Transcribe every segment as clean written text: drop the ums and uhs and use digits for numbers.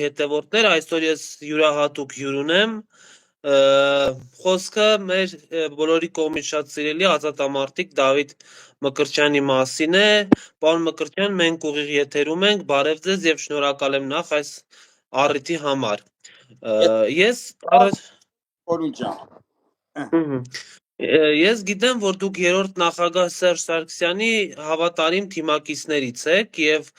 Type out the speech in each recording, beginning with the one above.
հետևորդներ, այսօր ես յուրահատուկ հյուր ունեմ, խոսքը մեր բոլորի կողմից շատ սիրելի ազատամարտիկ Դավիթ Մկրտչյանի մասին է, պարոն Մկրտչյան, մենք ուղիղ եթերում ենք, բարև ձեզ եւ շնորհակալ եմ նախ այս առիթի համար, ես Ես գիտեմ, որ դուք երրորդ նախագահ Սերժ Սարգսյանի հավատարիմ թիմակիցներից եք եւ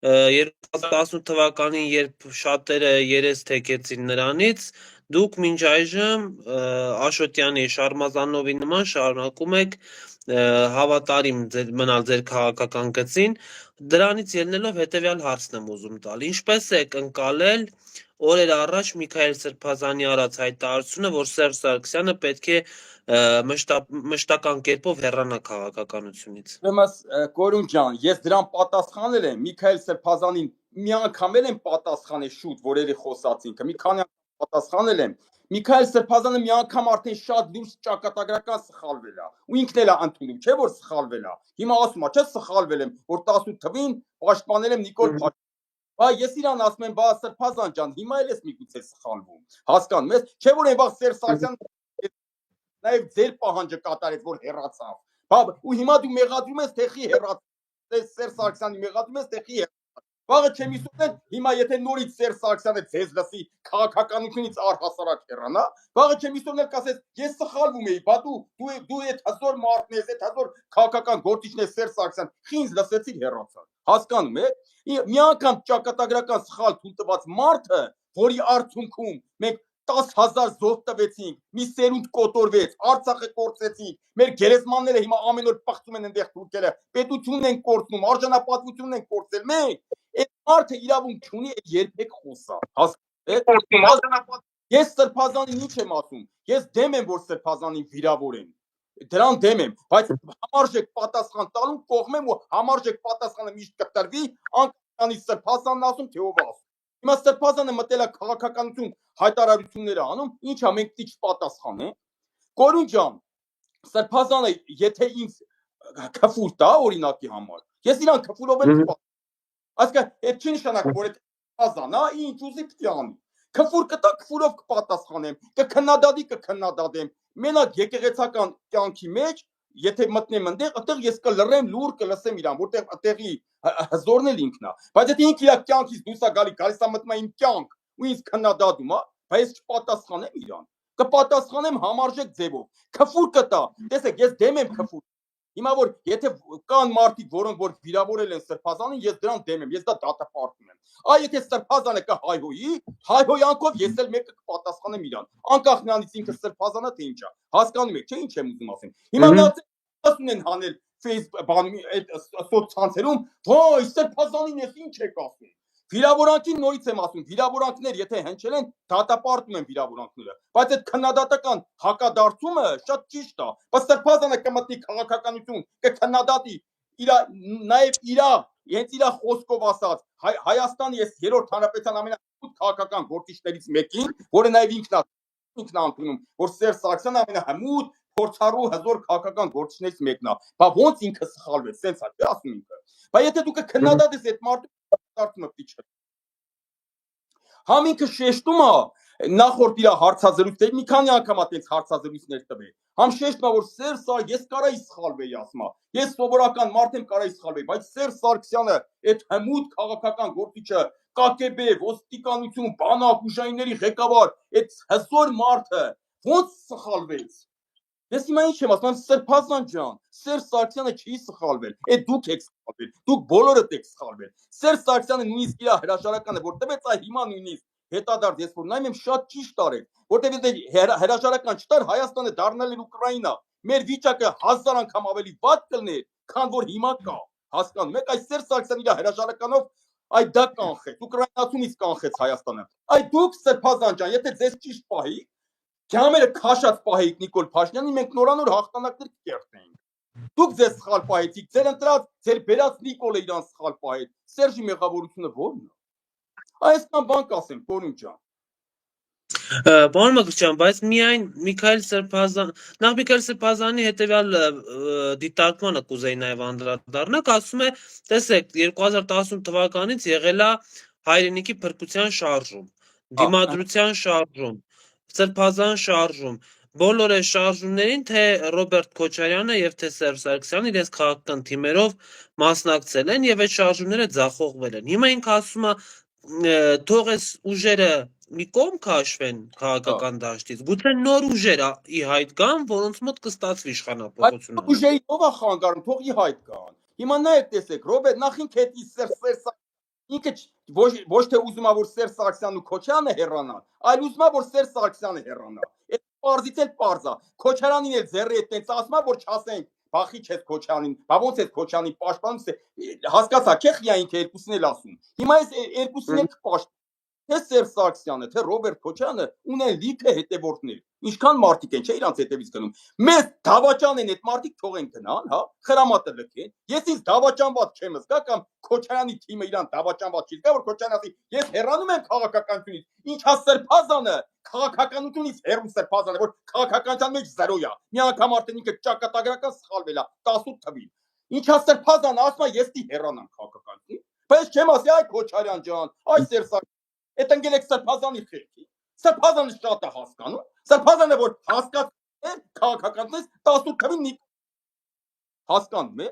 2018 թվականին, երբ շատերը երես թեքեցին նրանից, դուք մինչ այժմ Աշոտյանի, Շարմազանովի նման շարունակում եք հավատարիմ մնալ ձեր քաղաքական գծին, դրանից ելնելով հետեւյալ հարցն եմ ուզում տալ. ինչպես եք ընկալել օրեր առաջ Միքայել Սրբազանի արած հայտարարությունը, որ Սերժ Սարգսյանը պետք է մշտական կերպով հեռանա քաղաքականությունից։ Կորուն ջան, ես դրան պատասխանել եմ Միքայել Սրբազանին մի անգամ եմ պատասխանել շուտ, որերի խոսած ինքը, մի քանի անգամ պատասխանել եմ։ Միքայել Սրբազանը մի անգամ արդեն շատ լուրջ ճակատագրական սխալվել է, ու ինքն էլ է ընդունում, չէ՞ որ սխալվել է։ Հիմա ասում է, չէ՞ սխալվել եմ, որ 18 թվին պաշտպանել եմ Նիկոլ Փաշինյանին։ Բա ես իրան ասում եմ, բա Սրբազան ջան, հիմա էլ ես միգուցե սխալվում։ Հասկանում ես, չէ՞ որ այն վաղ Սերժ Սարգսյանը նաև ձեր պահանջը կատարեց, որ հեռացավ։ Բա ու հիմա դու մեղադրում ես թեխի հեռացավ։ Սերժ Սարգսյանի մեղադրում ես թեխի հեռացավ։ Վաղը չեմ իսունել, հիմա եթե նորից Սերժ Սարգսյանը ձեզ լսի քաղաքականությունից առհասարակ հեռանա, վաղը չեմ իսունել կասես, ես սխալվում էի, բա դու այդ հզոր մարդն ես, այդ հզոր քաղաքական գործիչն ես Սերժ Սարգսյան, խինձ լսեցիր հեռացավ։ Հասկանում եք։ Մի անգամ ճակատագրական սխալ թույլ տված մարդը, որի արդյունքում մենք 10,000 զոհ տվեցինք, մի սերունդ կոտորվեց, Արցախը կորցրեցինք, մեր գերեզմանները հիմա ամեն օր պղծում են այնտեղ թուրքերը, պետությունն են կորցնում, արժանապատվությունն են կորցրել, մենք այդ մարդը իրավունք չունի երբեք խոսա։ Ես Սրբազանին ինչ եմ ասում, ես դեմ եմ, որ Սրբազանին վիրավորեն, դրան դեմ եմ, բայց համարժեք պատասխան տալու կողմ եմ ու համարժեք պատասխանը միշտ կտրվի, անկանի Սրբազանն ասում, թե ով ասում։ Հիմա Սրբազանը մտել է քաղաքականություն հայտարարությունները անում, ինչա մենք տիչ պատասխան ենք։ Կորուն ջան, Սրբազանը եթե ինձ քֆուր տա օրինակի համար, ես իրան քֆուրով եմ պատասխան։ Այսինքն, այդ չի նշանակում, որ այդ Սրբազանը, ինչ ուզի պիտի անի։ Քֆուր կտա, քֆուրով կպատասխանեմ, կքննադատեմ։ Մենակ եկեղեցական կյանքի մեջ եթե մտնեմ այնտեղ, այդտեղ ես կլռեմ, լուր կլսեմ իրան, որտեղ այդտեղի հզորն էլ ինքն է։ Բայց եթե ինքը իր կյանքից դուրս է գալիս է մտնում իմ կյանք ու ինձ քննադատում է, բայց ես չպատասխանեմ իրան։ Կպատասխանեմ համարժեք ձևով։ Քֆուր կտա։ Տեսեք, ես դեմ եմ քֆուր։ Հիմա որ եթե կան մարդիկ, որոնք որ վիրավորել են Սրբազանին, ես դրան դեմ եմ, ես դա դատապարտում եմ։ Այ եթե Սրբազանը կհայհոյի, հայհոյանքով ես էլ մեկը կպատասխանեմ իրան։ Անկախ նրանից ինքը Սրբազանը թե ինչա։ Հասկանում եք, չէ՞ ինչ եմ ուզում ասեմ։ Հիմա նրանց ունեն հանել Facebook այդ սոցցանցերում, ոյ Սրբազանին ես ինչ եք ասում։ Վիրավորանքին նորից եմ ասում, վիրավորանքներ եթե հնչել են, դատապարտում են վիրավորանքները, բայց այդ քննադատական հակադարձումը շատ ճիշտ է, բայց Սրբազանը կմտնի քաղաքականություն, կքննադատի նաև հենց իր խոսքով ասած Հայաստանի ես երրորդ հանրապետության ամենահմուտ քաղաքական գործիչներից մեկին, որը նաև ինքն է ընդունում, որ Սերժ Սարգսյանը ամենահմուտ փորձառու հզոր քաղաքական գործիչներից մեկն է, բա ոնց ինքը սխալվեց, սենց է ասում ինքը, բայց եթե դու կքննադատես այդ մարդու դարձումը պիտի չէ։ Համ ինքը շեշտում է նախորդ իր հարցազրույցների մի քանի անգամ այդպես հարցազրույցներ տվել։ Համ շեշտում է որ Սերժ Սարգսյանը ես կարայի սխալվեի ասում է։ Ես սովորական մարդ եմ կարայի սխալվեի, բայց Սերժ Սարգսյանը այդ հմուտ քաղաքական գործիչը ԿԳԲ, ոստիկանություն, բանակ ուժայինների ղեկավար, այդ հզոր մարդը ոնց սխալվեց։ Ես հիմա ինչ եմ ասում, Սրբազան ջան, Սերժ Սարգսյանը չի սխալվել, այդ դուք եք սխալվել, դուք բոլորդ եք սխալվել։ Սերժ Սարգսյանը նույնիսկ իր հրաժարականը որ տվեց, այ հիմա նույնիսկ հետադարձ ես որ նայում եմ շատ ճիշտ արեք, որտեղ եթե հրաժարական չտար Հայաստանը դառնալ էր Ուկրաինա, մեր վիճակը 1000 անգամ ավելի վատ կլներ, քան որ հիմա կա։ Հասկանում եք, այս Սերժ Սարգսյանը իր հրաժարականով այ դա կանխեց, ուկրաինացունից կանխեց Հայաստանը։ Այ դուք Սրբազան ջան, եթե ձեզ ճիշտ պահի Կամերը քաշած պահեիք Նիկոլ Փաշինյանին, մենք նորանոր հաղթանակներ կերտեինք։ Դուք ձեզ սխալ պահեցիք, ձեր ընտրած, ձեր բերած Նիկոլը իրան սխալ պահեց։ Սերժի մեղավորությունը ո՞րն է։ Այսքան բան կասեմ, Կորուն ջան։ Պարոն Մկրտչյան, բայց միայն Միքայել Սրբազանի հետևյալ դիտարկմանը կուզեի նաև անդրադառնալ, ասում է, տեսեք, 2018 թվականից եղել է հայրենիքի փրկության շարժում, դիմադրության շարժում, սրբազան շարժում, բոլոր այս շարժումներին թե Ռոբերտ Քոչարյանը եւ թե Սերժ Սարգսյանը իրենց քաղաքական թիմերով մասնակցել են եւ այդ շարժումները ձախողվել են։ Հիմա ինքը ասում է թող այս ուժերը մի կողմ քաշվեն քաղաքական դաշտից, գուցե նոր ուժեր ի հայտ գան, որոնց մոտ կստացվի իշխանապողությունը։ Ուժերի ով է խանգարում, թող ի հայտ գան։ Հիմա նայեք, տեսեք, Ռոբերտ նախ ինքը ինքը ոչ թե ուզում է որ Սերժ Սարգսյանն ու Քոչարյանը հեռանան, այլ ուզում է որ Սերժ Սարգսյանը հեռանա։ Այդ պարզից էլ պարզ է։ Քոչարյանին էլ ձեռի հետ տենց ասում է որ չասենք բախի չես Քոչարյանին, բա ոնց է Քոչարյանին պաշտպանում, հասկացա, չէ՞ խիա ինքը երկուսին էլ ասում։ Հիմա այս երկուսին էլ կպաշտպան թե Սերժ Սարգսյանը, թե Ռոբերտ Քոչարյանը ունեն լիքը հետևորդներ։ Ինչքան մարդիկ են, չէ՞ իրանց հետևից գնում։ Մեզ դավաճան են այդ մարդիկ, թողեն գնան, հա, խրամատը լքեն։ Ես ինձ դավաճանված չեմ զգա կամ Քոչարյանի թիմը իրան դավաճանված չի զգա, որ Քոչարյանը ասի, ես հեռանում եմ քաղաքականությունից։ Ինչ հա Սրբազանը քաղաքականությունից հեռու Սրբազանը, որ քաղաքականության մեջ զրոյա։ Մի անգամ արդեն ինքը ճակատագրական սխալվել է 18 թվին։ Ինչ հա Սրբազանը ասում է, ես դի հեռանամ քաղաքականությունից։ Բայց չեմ ասի, այ Քոչարյան ջան, այ Սերժ Այդ ընկերեք Սրբազանի խելքի։ Սրբազանը շատ է հասկանում։ Սրբազանը որ հասկացել քաղաքականից 18 թվին հասկանում է։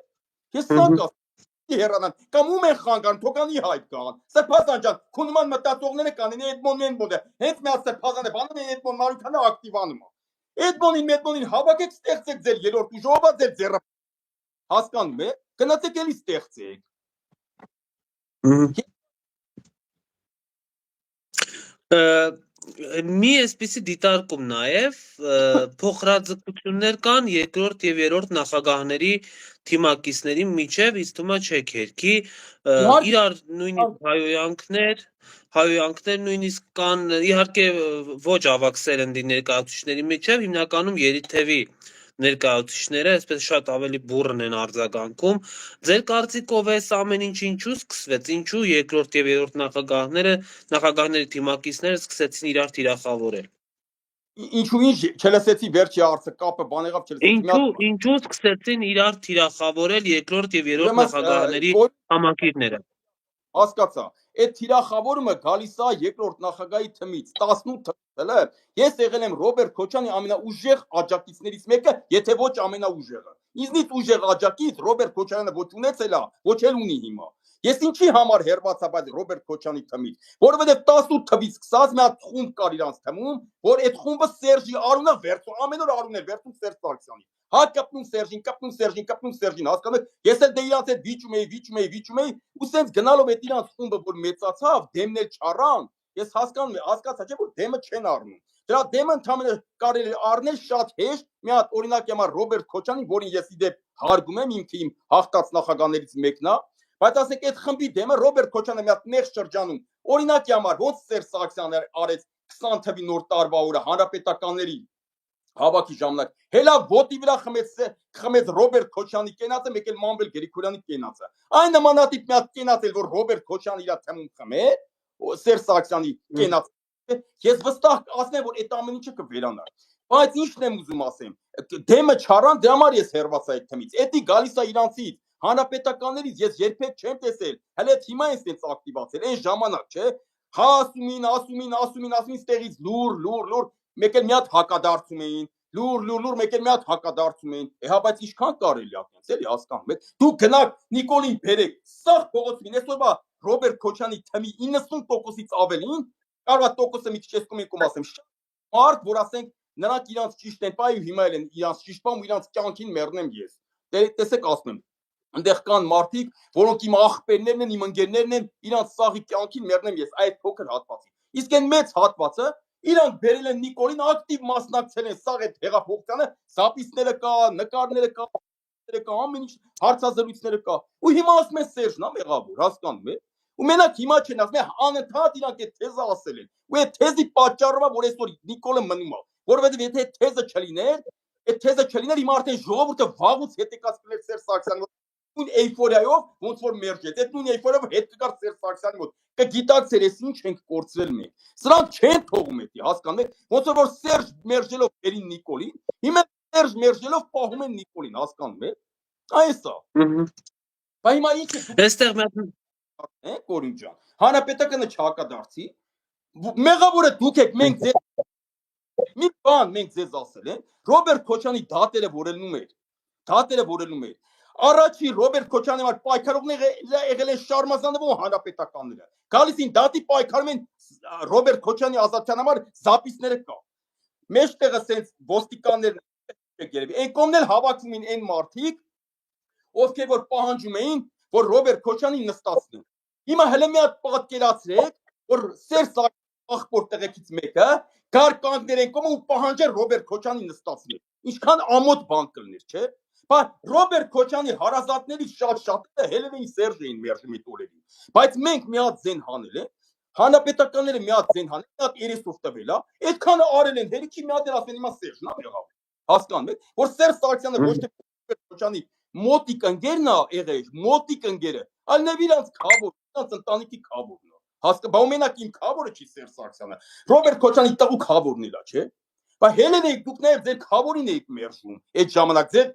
Ես սա կասեմ հեռանան կամ ում են խանգարում թողանի հայտ կան։ Սրբազան ջան, քո նման մտածողները կան, Էդմոն մոդը։ Հենց մի հատ Սրբազանը բանում է Էդմոն Մարությանը ակտիվանում է։ Էդմոնին հավաքեք, ստեղծեք ձեր երրորդ ուժը, ով է ձեր ձեռը։ Հասկանում է։ Գնացեք էլի ստեղծեք։ Մի այսպիսի դիտարկում նաև փոխհրաձգություններ կան երկրորդ եւ երրորդ նախագահների թիմակիցների միջև, ինձ թվում է չէ քերքի, իրար նույնիսկ հայոյանքներ նույնիսկ կան, իհարկե ոչ ավագ սերնդի ներկայացուցիչների միջև, հիմնականում Երիթևի ներկայացուցիչները այսպես շատ ավելի բուռն են արձագանքում։ Ձեր կարծիքով այս ամեն ինչ ինչու սկսվեց, ինչու երկրորդ եւ երրորդ նախագահների թիմակիցները սկսեցին իրար թիրախավորել։ Ինչու ինչ չլսեցի վերջի հարցը կապը բան եղավ չլսեցի։ Ինչու սկսեցին իրար թիրախավորել երկրորդ եւ երրորդ նախագահների համակիրները։ Հասկացա։ Այդ թիրախավորումը գալիս է երկրորդ նախագահի թմից 18 թվականն է։ Ես եղել եմ Ռոբերտ Քոչարյանի ամենաուժեղ աջակիցներից մեկը, եթե ոչ ամենաուժեղը։ Ինձնից ուժեղ աջակից Ռոբերտ Քոչարյանը ոչ ունեցել է, ոչ էլ ունի հիմա։ Ես ինչի համար հերված եմ այդ Ռոբերտ Քոչարյանի թմից, որովհետև 18 թվից սկսած մի հատ խումբ կար իրանց թմում, որ այդ խումբը Սերժի արունը վերցում, ամեն օր արուն էր վերցում Սերժ Սարգսյանի։ Հա կպնում Սերժին, հասկանում եք, ես էլ դե իրանց հետ վիճում էի, ու սենց գնալով այդ իրանց խումբը որ մեծացավ, դեմներ չառան, ես հասկանում եմ, հասկացա չէ որ դեմը չեն առնում։ Դրա դեմը ընդհանրապես կարելի է առնել շատ հեշտ, մի հատ օրինակ եմ Ռոբերտ Քոչարյանին, որին ես իդեպ հարգում եմ, ինքը իմ հաղթած նախագահներից մեկն է, բայց ասենք այդ խմբի դեմը Ռոբերտ Քոչարյանը մի հատ նեղ շրջանում, օրինակ եմ ոնց Սերժ Սարգսյանը արեց 20 թվի նոր տարվա օրը հանրապետականների հավաքի ժամանակ հելա ոտի վրա խմեց Ռոբերտ Քոչարյանի կենացը, մեկ էլ Մանվել Գրիգորյանի կենացը։ Այն նմանատիպ մի հատ կենաց էլ որ Ռոբերտ Քոչարյանը իր թմում խմե, Սերժ Սարգսյանի կենացը, ես վստահ ասեմ որ այդ ամեն ինչը կվերանա։ Բայց ինչն եմ ուզում ասեմ, դեմը չառան, դրա համար ես հերված այդ թմից։ Էդի գալիս է իրանցից հանրապետականներից ես երբեք չեմ տեսել, հələ հիմա են ստենց ակտիվացել, այն ժամանակ, չէ։ Հա ասումին ստեղից լուր, մեկ էլ մի հատ հակադարձում էին, լուր, մեկ էլ մի հատ հակադարձում էին։ Հա բայց ինչքան կարելի է այդպես էլի հասկանում եք։ Դու գնաք Նիկոլին բերեք, սաղ փողոցին, այսօրվա Ռոբերտ Քոչարյանի թմի 90%-ից ավելին, կարող է տոկոսը մի քիչ էսկոմիկում ասեմ, մարդ, որ ասենք նրանք իրանց ճիշտ են, բայ ու հիմա էլ են իրանց ճիշտ բան ու իրանց կյանքին մեռնեմ ես։ Տեսեք ասում եմ, այնտեղ կան մարդիկ, որոնք իմ աղբերներն են, իմ ընկերներն են, իրանց սաղի կյանքին մեռնեմ ես այդ փոքր հատվածի։ Իսկ այն մեծ հատվածը իրանք բերել են Նիկոլին ակտիվ մասնակցել են սաղ այդ հեղափոխությանը, զապիսները կա, նկարները կա, ամեն ինչ հարցազրույցները կա։ Ու հիմա ասում են Սերժն է մեղավոր, հասկանում եք։ Ու մենակ հիմա չեն ասում, անընդհատ իրանք այդ թեզը ասել են։ Ու այդ թեզի պատճառով է, որ այսօր Նիկոլը մնում է, որովհետև եթե այդ թեզը չլիներ, հիմա արդեն ժողովուրդը վաղուց հետեկած կներ Սերժ Սարգսյանի մոտ, նույն էյֆորիայով, ոնց որ մերժեց, այդ նույն էյֆորիայով հետ կգար Սերժ Սարգսյանի մոտ, կգիտակցեր ես ինչ ենք կորցրել մենք։ Սրանք չեն թողում էդի, հասկանում եք, ոնց որ Սերժ մերժելով բերին Նիկոլին, հիմա Սերժ մերժելով պահում են Նիկոլին, հասկանում եք։ Այս է։ Բայց հիմա ինչ է։ Այստեղ Կորին ջան։ Հանրապետականը չհակադարձի։ Մեղավորը դուք եք, մենք ձեզ մի բան մենք ձեզ ասել են, Ռոբերտ Քոչյանի դատերը որելնում էր։ Առաջի Ռոբերտ Քոչյանի համար պայքարողները եղել են Շարմազանով ու հանրապետականները։ Գալիս են դատի պայքարում են Ռոբերտ Քոչյանի ազատության համար զապիսները կա։ Մեջտեղը սենց ոստիկաններն երևի։ Այն կողմն էլ հավաքվում են այն մարդիկ, ովքեր որ պահանջում էին, որ Ռոբերտ Քոչյանին նստացնեն։ Հիմա հələ մի հատ պատկերացրեք, որ Սերժ ախպոր տղեկից մեկը գար կանգներ են կողմը ու պահանջեր Ռոբերտ Քոչյանին նստացնել։ Ինչքան ամոթ բան կլներ, չէ՞։ Բայց Ռոբերտ Քոչյանի հարազատներից շատ-շատերը հելևին Սերժ էին մերժում այդ օրերին։ Բայց մենք մի հատ զեն հանել է, հանրապետականները մի հատ զեն հանել, մի հատ 30-ով տվել է, այդքանը արել են, հերիքի մի հատ էլ ասեն հիմա Սերժն է եղավ։ Հասկանում եք, որ Սերժ Սարգսյանը ոչ թե Ռոբերտ Քոչյանի մոտիկ ընկերն է եղել, մոտիկ ընկերը, այլ նավ իրանց քավոր, իրանց ընտանիքի քավորն է։ Բա մենակ իմ քավորը չի Սերժ Սարգսյանը, Ռոբերտ Քոչյանի տղու քավորն էլ է, չէ՞։ Բա հելեն եք դուք նաև ձեր քավորին եք մերժում, այդ ժամանակ ձեր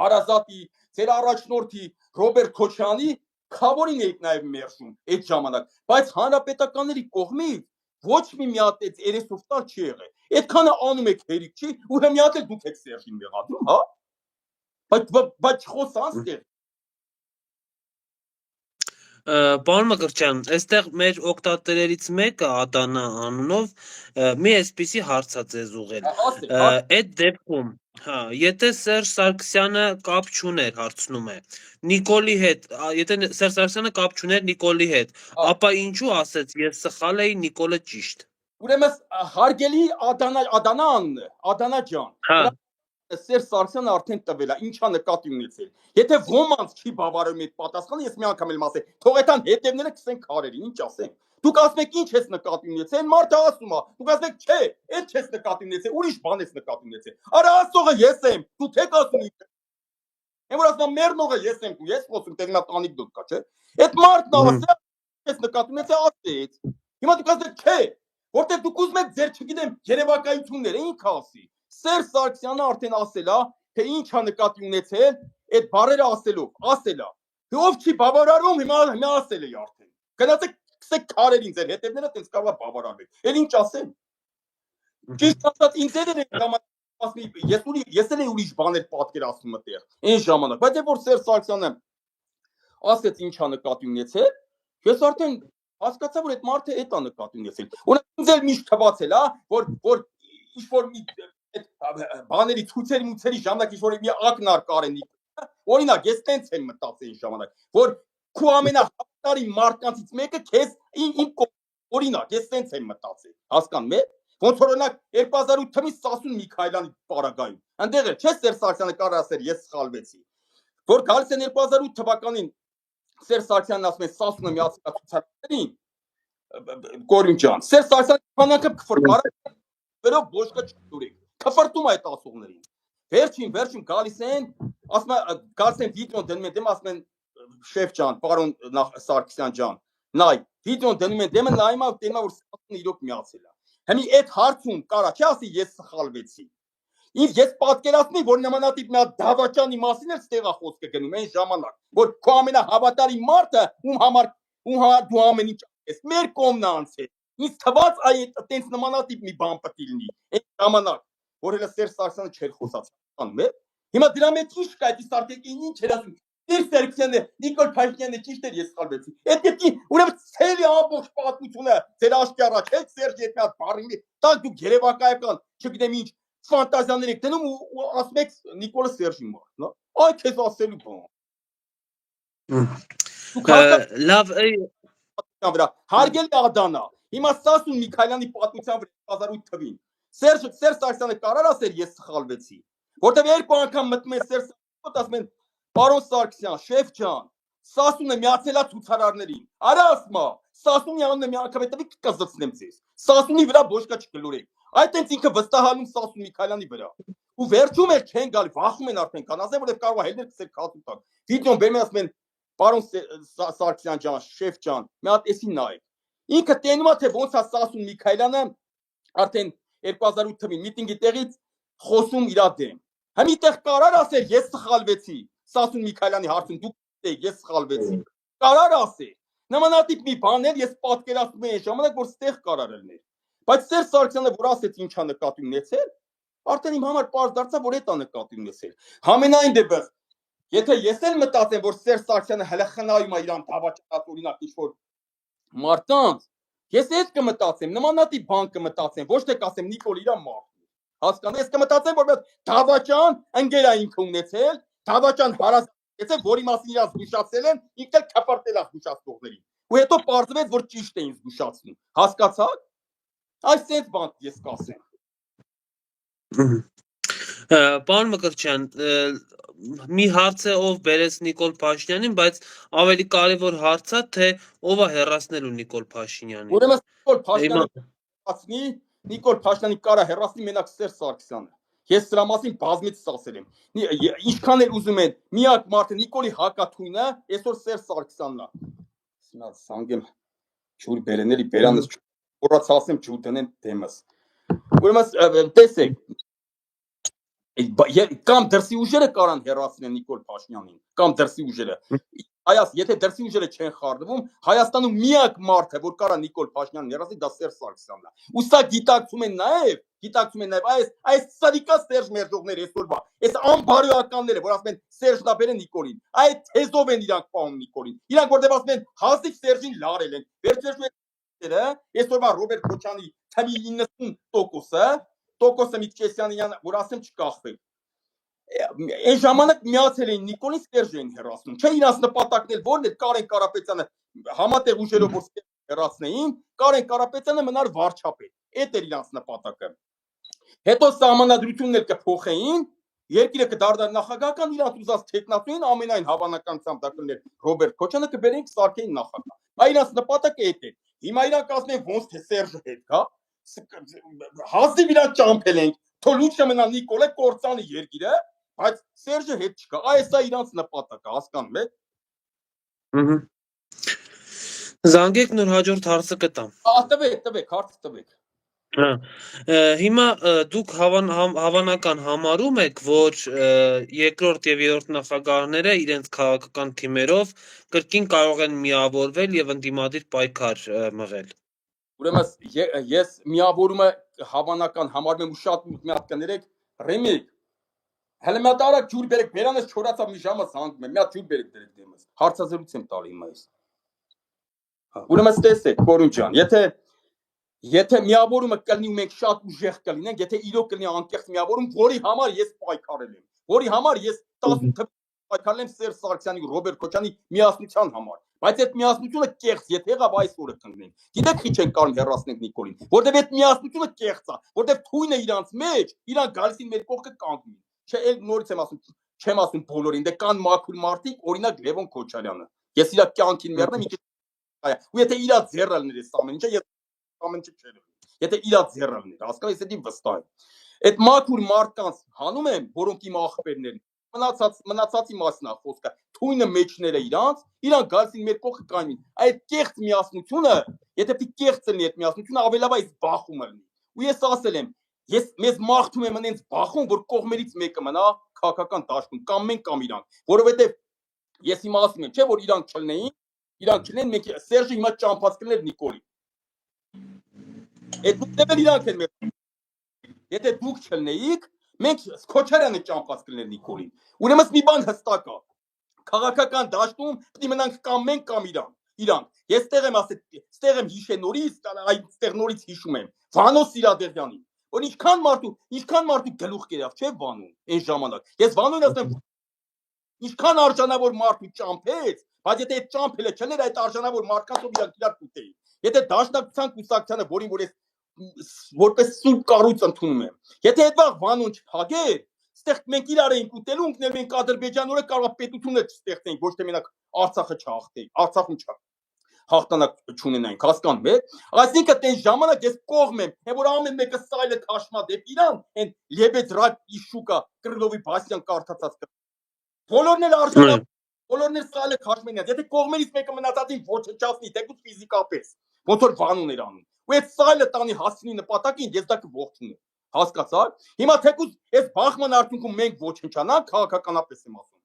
հարազատի, ձեր առաջնորդի Ռոբերտ Քոչյանի քավորին եք նաև մերժում այդ ժամանակ, բայց հանրապետականների կողմից ոչ մի հատ այդ 30-ով տալ չի եղել։ Այդքանը անում եք հերիք չի, ու մի հատ էլ դուք եք Սերժին մեղադրում, հա։ Բայց խոսանց դեր Պարոն Մկրտչյան, այստեղ մեր օգտատերերից մեկը Ադանա անունով մի այսպիսի հարց է ձեզ ուղղել։ Այդ դեպքում, հա, եթե Սերժ Սարգսյանը կապ չուներ, հարցնում է, Նիկոլի հետ, եթե Սերժ Սարգսյանը կապ չուներ Նիկոլի հետ, ապա ինչու ասեց ես սխալ էի, Նիկոլը ճիշտ։ Ուրեմն հարգելի Ադանա անունը, Ադանա ջան։ Հա։ Սերժ Սարգսյանը արդեն տվել է, ինչա նկատի ունեցել։ Եթե ոմանց չի բավարարում այդ պատասխանը, ես մի անգամ էլ ասեմ, թող այդան հետևները քսեն քարերին, ինչ ասեմ։ Դուք ասում եք ինչ ես նկատի ունեցել, մարդը ասում է։ Դուք ասում եք չէ, այդ չես նկատի ունեցել, ուրիշ բան ես նկատի ունեցել։ Արա ասողը ես եմ, դու թեք ասում եք։ Եմ որ ասում մերնողը ես եմ, դու ես խոսում, դեռ նա անեկդոտ կա, չէ։ Այդ մարդն ասել, ես նկատի ունեցել, ասեց։ Հիմա դուք ասեք չէ, որտեղ դուք ուզում եք ձեր, չգիտեմ, երևակայությունները ինքը ասի։ Սերժ Սարգսյանը արդեն ասել է, թե ինչ է նկատի ունեցել, այդ բառերը ասելով, ասել է։ Ով չի բավարարում, հիմա ասել է արդեն։ Գնացեք քսեք քարերին ձեր հետևները, տենց կարող է բավարարվել։ Էլ ինչ ասեմ։ Ճիշտ ասած ինձ էլ են ասի, ես էլ ուրիշ բաներ պատկերացնում այդտեղ, այն ժամանակ։ Բայց երբ որ Սերժ Սարգսյանը ասեց ինչ է նկատի ունեցել, ես արդեն հասկացա, որ այդ մարդը այդ է նկատի ունեցել։ Օրինակ ինձ էլ միշտ թվացել է, որ ինչ որ մի բաների ցույցերի ժամանակ ինչ որ մի ակնար կարենի։ Օրինակ ես տենց եմ մտածել այն ժամանակ, որ քո ամենահավատարիմ մարդկանցից մեկը քեզ իմ օրինակ ես տենց եմ մտածել։ Հասկանում եք։ Ոնց որ օրինակ 2008 թվականին Սասուն Միքայելյանի պարագայում։ Այնտեղ էլ չէ Սերժ Սարգսյանը կարող ասել ես սխալվեցի։ Որ գալիս են 2008 թվականին Սերժ Սարգսյանն ասում է Սասունը միացել ցուցարարներին։ Կորին ջան, Սերժ Սարգսյանը քանակը կֆրկարը վերով ոչկա չդուրեք։ Քֆրտում այդ ասողներին։ Վերջին գալիս են, ասում են գալիս են վիդեոն դնում են, դեմ ասում են շեֆ ջան, պարոն Սարգսյան ջան, նայ, վիդեոն դնում են, դեմը նայում է, դեմը որ Սասունը իրոք միացել է։ Հիմա այդ հարցում կարա չի ասի ես սխալվեցի։ Ես պատկերացնի, որ նմանատիպ մի հատ դավաճանի մասին էլ ստեղա խոսքը գնում այն ժամանակ, որ քո ամենահավատարիմ մարդը ում համար դու ամեն ինչ ես, մեր կողմն անցել։ Ինձ թվաց այտենց նմանատիպ մի բան պետք լինի այն ժամանակ, որ հենց Սերժ Սարգսյանը չէր խոսացանում է։ Հիմա դրա մեջ ինչ կա, այս արտեկին ինչ էր ասում։ Սերժ Սարգսյանը, Նիկոլ Փաշինյանը ճիշտ էր, ես սխալվեցի։ Այդ դեպքի ուրեմն ցելի ամբողջ պատմությունը ձեր աչքի առաջ է, Սերժ եթե մի հատ բառի տակ դուք երևակայական, չգիտեմ ինչ ֆանտազիաներ եք դնում ու ասում եք Նիկոլը Սերժի մարդն է։ Այ քեզ ասելու բան։ Լավ, վրա հարգելի Ադանա, հիմա Սասուն Միքայելյանի պատմության վրա 2008 թվին Սերժ Սարգսյանը կարար ասել ես սխալվեցի, որտեղ երկու անգամ մտնում են Սերժ Սարգսյանը, ասում են պարոն Սարգսյան, շեֆ ջան, Սասունը միացել է ցուցարարներին։ Արա ասма, Սասունի անունը մի անգամ հետևի կկզծնեմ ձեզ։ Սասունի վրա ոչկա չգլորեք։ Այդ այնց ինքը վստահանում Սասուն Միքայելյանի վրա։ Ու վերջում էլ չեն գալի, վախում են արդեն կան, ասեն որ կարող է հետներ քսել քաթու տակ։ Վիդեոն բերում են ասում են պարոն Սարգսյան ջան, շեֆ ջան, մի հատ էսի նայեք։ Ինքը տենում է թե ոնց է Սասուն Միքայելյանը արդեն 2008 թվին միտինգի տեղից խոսում իր դեմ։ Հիմա այդտեղ կարար ասել ես սխալվեցի Սասուն Միքայելյանի հարցում դուք եք ես սխալվեցի։ Կարար ասել։ Նմանատիպ մի բաներ ես պատկերացնում եմ այն ժամանակ, որ ստեղ կարար լիներ։ Բայց Սերժ Սարգսյանը, որ ասեց ինչա նկատի ունեցել, արդեն իմ համար պարզ դարձավ, որ դա նկատի ունեցել։ Համենայն դեպս, եթե ես էլ մտածեմ, որ Սերժ Սարգսյանը հələ խնայում է իրան դավաճանած օրինակ ինչ-որ մարդկանց, ես այդ կմտածեմ, նմանատիպ բան կմտածեմ, ոչ թե կասեմ Նիկոլ իրան մարդ։ Հասկանու՞մ, ես կմտածեմ, որ դավաճան ընկեր է ինքը ունեցել, դավաճան հարազատ, որի մասին իրաց զգուշացել են, ինքն էլ քապարտել է զգուշացողներին։ Ու հետո պարզվեց, որ ճիշտ էին զգուշացնում։ Հասկացա՞ք։ Այսպես բան ես կասեմ։ Պարոն Մկրտչյան, մի հարց է ով բերեց Նիկոլ Փաշինյանին, բայց ավելի կարևոր հարց է, թե ով է հեռացնելու Նիկոլ Փաշինյանին։ Ուրեմն Նիկոլ Փաշինյանի կարա հեռացնի մենակ Սերժ Սարգսյանը։ Ես սրա մասին բազմիցս ասել եմ։ Ինչքան էլ ուզում են, միակ մարդը Նիկոլի հակաթույնը այսօր Սերժ Սարգսյանն է։ Սնա սանգեմ ջուր բերեների բերանս որած ասեմ ջուր դնեն դեմս։ Ուրեմն տեսեք, կամ դրսի ուժերը կարան հեռացնեն Նիկոլ Փաշինյանին, կամ դրսի ուժերը։ Եթե դրսի ուժերը չեն խառնվում, Հայաստանում միակ մարդը, որ կարա Նիկոլ Փաշինյանին հեռացնի, դա Սերժ Սարգսյանն է։ Ու սա գիտակցում են նաև այս սարիկա Սերժ մերժողները այսօրվա, այս անբարոյականները, որ ասում են Սերժն է բերեն Նիկոլին, այդ թեզով են իրանք պահում Նիկոլին։ Իրանք որտեղ ասում են հազիվ Սերժին լարել են։ Վերջերս այսօրվա Ռոբերտ Քոչյանի թվի 90%-ը Միտքեսյանյան, որ ասեմ չկախվեք։ Այն ժամանակ միացել էին Նիկոլին, Սերժ էին հեռացնում։ Չէ, իրանց նպատակն էլ որն էր, Կարեն Կարապետյանը համատեղ ուժերով որ հեռացնեին, Կարեն Կարապետյանը մնար վարչապետ։ Այդ էր իրանց նպատակը։ Հետո սահմանադրությունն էլ կփոխեին, երկիրը կդառնար նախագահական, իրանց ուզած թեկնածուին ամենայն հավանականությամբ դա կլիներ Ռոբերտ Քոչյանը, կբերեին Սարգսյանին նախագահ։ Այ իրանց նպատակը այդ է։ Հիմա իրանք ասում են ոնց թե Սերժը հետ գա, հազիվ իրանք ճամփել ենք, թող լույսը մնա Նիկոլը կործանի երկիրը, բայց Սերժը հետ չկա։ Այս է իրանց նպատակը, հասկանում եք։ Զանգեք նոր հաջորդ հարցը կտամ։ Տվեք, հարց տվեք։ Հիմա դուք հավանական համարում եք, որ երկրորդ եւ երրորդ նախագահները իրենց քաղաքական թիմերով կրկին կարող են միավորվել եւ ընդդիմադիր պայքար մղել։ Ուրեմն ես միավորումը հավանական համարում եմ ու շատ մի հատ կներեք, Ռեմիկ, հələ մի հատ արագ ջուր բերեք, բերանս չորացավ մի ժամը զանգում եմ, մի հատ ջուր բերեք դրեք դեմս։ Հարցազրույց եմ տալի հիմա ես։ Ուրեմն տեսեք, Կորուն ջան, եթե միավորումը կլինի ու մենք շատ ուժեղ կլինենք, եթե իրոք կլինի անկեղծ միավորում, որի համար ես պայքարել եմ, որի համար ես 10 թվականին պայքարել եմ Սերժ Սարգսյանի ու Ռոբերտ Քոչյանի միասնության համար, բայց այդ միասնությունը կեղծ, եթե եղավ այսօրը կընկնենք։ Գիտեք ինչ են կարող հեռացնենք Նիկոլին, որտեղ այդ միասնությունը կեղծ է, որտեղ թույնը իրանց մեջ, իրանք գալիս են մեր կողքը կանգնում։ Չէ, էլ նորից եմ ասում, չեմ ասում բոլորին, դե կան մաքուր մարդիկ, օրինակ Լևոն Քոչարյանը։ Ես իր կյանքին մեռնեմ, ու եթե իրա ձեռը լիներ այս ամեն ինչը, ես ամեն ինչ չէր։ Եթե իրա ձեռը լիներ, հասկանու՞մ, ես դա վստահ եմ։ Այդ մաքուր մարդկանց հանում եմ, որոնք իմ աղբերներն են, մնացածի մասն է խոսքը, թույնը մեջները իրանք գալիս են մեր կողքը կանգնին։ Այդ կեղծ միասնությունը, եթե պիտի կեղծ լինի այդ միասնությունը, ավելավա այս բախումը լինի։ Ու ես ասել եմ, մեզ մաղթում եմ այնց բախում, որ կողմերից մեկը մնա քաղաքական դաշտում, կամ մենք կամ իրանք, որովհետև ես հիմա ասում եմ, չէ՞ որ իրանք չլինեն, մենք Սերժը հիմա ճամփած կլներ Նիկոլի։ Այդ դեպքում իրանք են մեր։ Եթե դուք չլնեիք, մենք Քոչարյանը ճամփած կլներ Նիկոլին։ Ուրեմն մի բան հստակ է։ Քաղաքական դաշտում պիտի մնանք կամ մենք կամ իրանք։ Ես ստեղ եմ ասել, ստեղ եմ հիշել նորից, այստեղ նորից հիշում եմ Վանո Սիրադեղյանին, որ ինչքան մարդու գլուխ կերավ, չէ՞ Վանոն այն ժամանակ։ Ես Վանոն ասեմ, ինչքան արժանավոր մարդու ճամփեց, բայց եթե այդ ճամփելը չներ, այդ արժանավոր մարդկանցով իրանք իրար կուտեին։ Եթե դաշնակցության կուսակցությանը, որին որ ես որպես սուրբ կառույց ընդունում եմ, եթե այդ վաղ Վանոն չփագեր, ստեղ մենք իրար էինք ուտելու, ընկնել ենք Ադրբեջան, օրը կարող պետությունը չստեղծենք, ոչ թե մենակ Արցախը չհաղթեինք, Արցախում հաղթանակ չունենայինք, հասկանում եք։ Այսինքն այն ժամանակ ես կողմ եմ, որ ամեն մեկը սայլը քաշմա դեպի իրան, այն Լեբեդ Ռակ Իշուկա Կրիլովի Բասյան կարդացած բոլորն էլ արժանավոր, բոլորն էլ սայլը քաշմեն իրան։ Եթե կողմերից մեկը մնացածին ոչնչացնի, թեկուզ ֆիզիկապես, ոնց որ Վանոն էր անում։ Ու այդ սայլը տանի հասցնի նպատակին, ես դա կողջունեմ։ Հասկացա՞ք։ Հիմա թեկուզ այս բախման արդյունքում մենք ոչնչանանք, քաղաքականապես եմ ասում։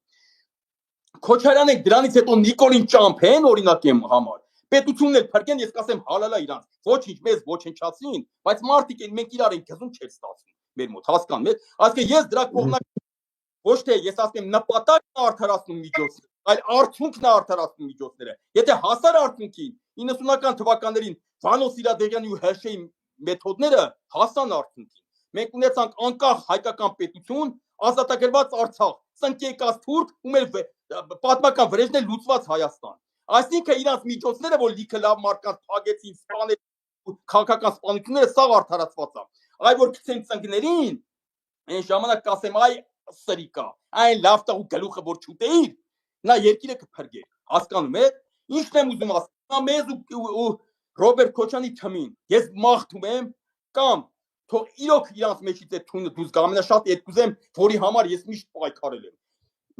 Քոչարյանը դրանից հետո Նիկոլին ճամփեն օրինակի համար, պետությունն էլ փրկեն, ես կասեմ հալալա իրանց, ոչինչ մեզ ոչնչացին, բայց մարդիկ են մենք իրար ենք գզում չէ ստացվում մեր մոտ, հասկանում եք, այսինքն ես դրա կողմնակի ոչ թե ես ասեմ նպատակն արդարացնում միջոցները, այլ արդյունքն է արդարացնում միջոցները։ Եթե հասար արդյունքին 90-ական թվականներին Վանո Սիրադեղյանի ու Հերշեի մեթոդները հասան արդյունքին։ Մենք ունեցանք անկախ հայկական պետություն, ազատագրված Արցախ, ծնկեկած թուրք ու մեր պատմական վրեժն է լուծված Հայաստան։ Այսինքն իրանց միջոցները, որ լիքը լավ մարդկանց փագեցին, սպանել քաղաքական սպանությունները սաղ արդարացված է։ Այ որ գցեն ծնկներին, այն ժամանակ կասեմ այ սրիկա, այն լավ տղու գլուխը որ չուտեիր, նա երկիրը կփրկեր, հասկանում եք, ինչն եմ ուզում ասել, մեզ ու Ռոբերտ Քոչյանի թմին, ես մաղթում եմ, կամ թող իրոք իրանց մեջից է թունը դուրս գա, ամենաշատ երկուզեմ, որի համար ես միշտ պայքարել եմ։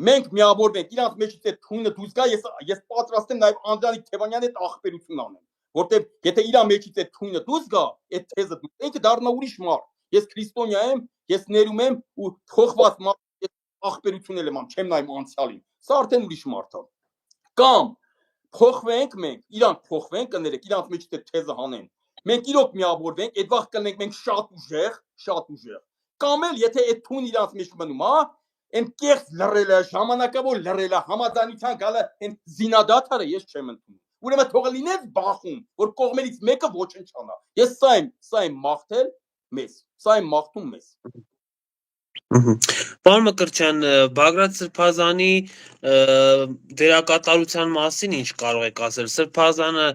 Մենք միավորվենք, իրանց մեջից է թունը դուրս գա, ես պատրաստ եմ նաև Անդրանիկ Թևանյանի հետ ախպերություն անեմ, որտեղ եթե իր մեջից է թունը դուրս գա, այդ թեզը ինքը դառնա ուրիշ մարդ։ Ես քրիստոնյա եմ, ես ներում եմ ու թողված մարդ ախպերություն եմ անում, չեմ նայում անցյալին։ Սա արդեն ուրիշ մարդ է։ Կամ փոխվենք մենք, իրանք փոխվեն, կներեք, իրանք մեջից է թեզը հանեն։ Մենք իրոք միավորվենք, այդ վաղ կլինենք մենք շատ ուժեղ։ Կամ էլ եթե այդ թուն իրանք մեջ մնում է, այն կեղծ լռելը, ժամանակավոր լռելը, համաձայնության գալը, այն զինադադարը ես չեմ ընդունում։ Ուրեմն թողը լինեց բախում, որ կողմերից մեկը ոչնչանա։ Ես սա եմ մաղթել մեզ, սա եմ մաղթում մեզ։ Պարոն Մկրտչյան, Բագրատ Սրբազանի դերակատարության մասին ինչ կարող եք ասել։ Սրբազանը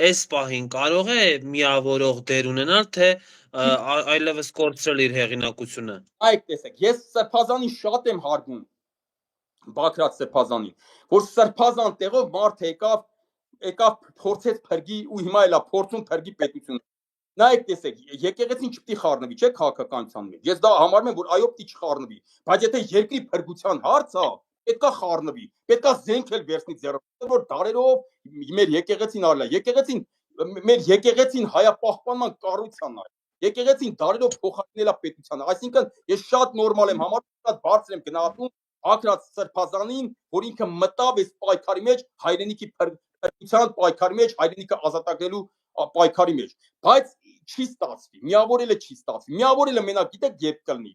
այս պահին կարող է միավորող դեր ունենալ, թե այլևս կորցրել իր հեղինակությունը։ Այ տեսեք, ես Սրբազանին շատ եմ հարգում, Բագրատ Սրբազանին, որ Սրբազան տեղով մարդ եկավ փորձեց փրկի ու հիմա էլա փորձում փրկի պետությունը։ Նայեք տեսեք, եկեղեցին չպետք է խառնվի, չէ՞ քաղաքականության մեջ։ Ես դա համարում եմ, որ այո, պիտի չխառնվի, բայց եթե երկրի փրկության հարց է, պետքա խառնվի, պետքա զենքել վերցնի ձեռը, որ դարերով մեր եկեղեցին արել է, մեր եկեղեցին հայապահպանման կառույցն է, եկեղեցին դարերով փոխարինել է պետությանը, այսինքն ես շատ նորմալ եմ համարում, շատ բարձր եմ գնահատում Բագրատ Սրբազանին, որ ինքը մտավ այս պայքարի մեջ, հայրենիքի փրկության պայքարի մեջ, հայրենիքը ազատագրելու պայքարի մեջ, բայց չի ստացվի, միավորելը չի ստացվի, միավորելը մենակ գիտեք երբ կլինի,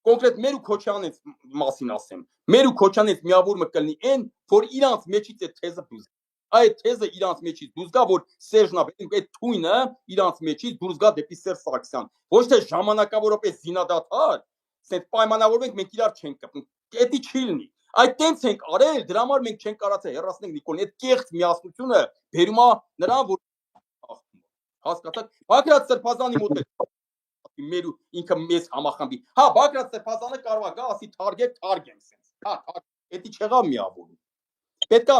կոնկրետ մեր ու Քոչյանից մասին ասեմ, մեր ու Քոչյանից միավորումը կլինի այն, որ իրանց մեջից է թեզը դուրս գա, այդ թեզը իրանց մեջից դուրս գա, որ Սերժն այդ թույնը իրանց մեջից դուրս գա դեպի Սերժ Սարգսյան, ոչ թե ժամանակավորապես զինադադար, ասենք պայմանավորվենք մենք իրար չենք կպնում, դա չի լինի, այդ տենց ենք արել, դրա համար մենք չենք կարացել հեռացնենք Նիկոլին, այդ կեղծ միասնությունը բերում է նրան, որ հասկացաք, Բագրատ Սրբազանի մոտ մեր ինքը մեզ համախմբի։ Հա, Բագրատ Սրբազանը կարող է գա, ասի թարգեմ sense։ Հա, դա չեղավ միավորում։ Պետք է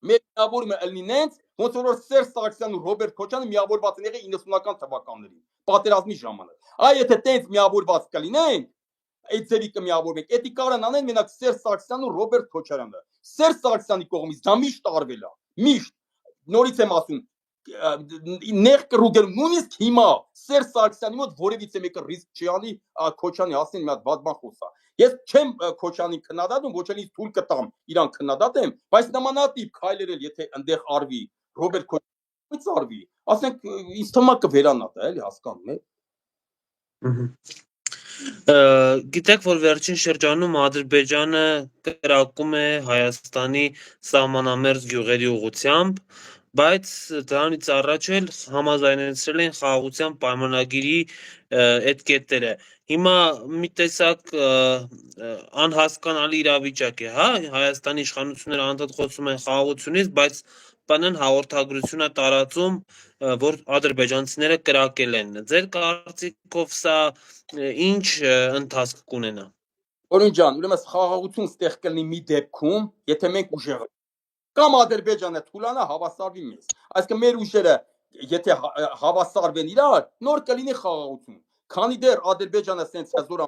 մեր միավորումը ըլնի նենց, ոնց որ Սերժ Սարգսյանն ու Ռոբերտ Քոչյանը միավորված են եղել 90-ական թվականներին, պատերազմի ժամանակ։ Այ եթե տենց միավորված կլինենք, այդ ձևի կմիավորվենք, դա կարող են անեն մենակ Սերժ Սարգսյանն ու Ռոբերտ Քոչարյանը։ Սերժ Սարգսյանի կողմից դա միշտ արվել է։ Միշտ։ Նորից եմ ասում, նեղ կրուգեր նույնիսկ հիմա Սերժ Սարգսյանի մոտ որևիցե մեկը ռիսկ չի անի Քոչյանի հասնին մի հատ վատ բան խոսա։ Ես չեմ Քոչյանին քննադատում, ոչ էլ ինձ թույլ կտամ իրան քննադատեմ, բայց նմանատիպ քայլեր էլ եթե այնտեղ արվի Ռոբերտ Քոչյանից արվի, ասենք ինձ թվում է կվերանա դա, էլի հասկանում եք։ Գիտեք, որ վերջին շրջանում Ադրբեջանը կրակում է Հայաստանի սահմանամերձ գյուղերի ուղղությամբ, բայց դրանից առաջ էլ համաձայնեցրել են խաղաղության պայմանագրի այդ կետերը։ Հիմա մի տեսակ անհասկանալի իրավիճակ է, հա, Հայաստանի իշխանությունները անդադ խոսում են խաղաղությունից, բայց ՊՆ-ն հաղորդագրություն է տարածում, որ ադրբեջանցիները կրակել են։ Ձեր կարծիքով սա ինչ ընթացք կունենա։ Օրին ջան, ուրեմն խաղաղություն ստեղ կլինի մի դեպքում, եթե մենք ուժեղ կամ Ադրբեջանը թուլանա հավասարվի մեզ։ Այսինքն մեր ուժերը եթե հավասարվեն իրար, նոր կլինի խաղաղություն։ Քանի դեռ Ադրբեջանը սենց հզոր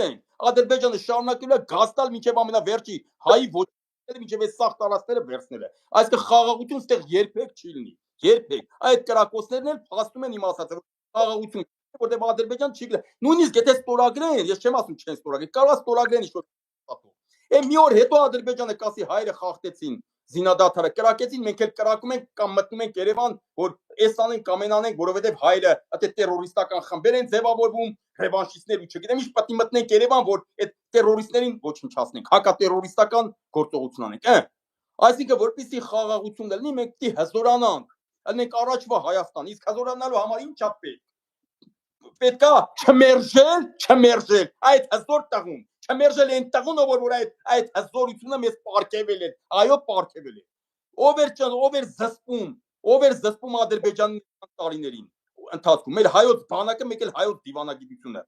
են, Ադրբեջանը շարունակել է գազտալ մինչև ամենավերջի հայի ոչները մինչև այս սաղ տարածքները վերցնել է։ Այսինքն խաղաղություն ստեղ երբեք չի լինի։ Երբեք։ Այդ կրակոցներն էլ փաստում են իմ ասածը խաղաղություն, որտեղ Ադրբեջան չի գնա։ Նույնիսկ եթե ստորագրեն, ես չեմ ասում չեն ստորագրել, կարող է ստորագրեն ինչ-որ պատու։ Մի օր հետո Ադրբեջանը կասի հայերը խախտեցին զինադադարը կրակեցին, մենք էլ կրակում ենք կամ մտնում ենք Երևան, որ էս անենք կամ այն անենք, որովհետև հայերը այդ տերորիստական խմբեր են ձևավորվում, ռևանշիստներ ու չգիտեմ ինչ, պետք է մտնենք Երևան, որ այդ տերորիստներին ոչնչացնենք, հակատերորիստական գործողություն անենք, Այսինքն, որպեսզի խաղաղություն լինի, մենք պիտի հզորանանք, մենք առաջվա Հայաստան, իսկ հզորանալու համար ինչա պետք։ Պետք է չմերժել այդ հզոր տղուն, չմերժել այն տղուն, որ այդ հզորությունը մեզ պարգևել է, այո, պարգևել է։ Ով էր զսպում Ադրբեջանի տարիներին ընթացքում, մեր հայոց բանակը, մեկ էլ հայոց դիվանագիտությունը։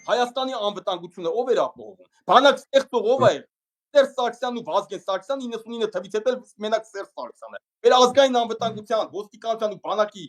Հայաստանի անվտանգությունը ով էր ապահովում։ Բանակ ստեղծող ով է։ Սերժ Սարգսյանն ու Վազգեն Սարգսյանը 99 թվից հետո մենակ Սերժ Սարգսյանը։ Մեր ազգային անվտանգության, ոստիկանության ու բանակի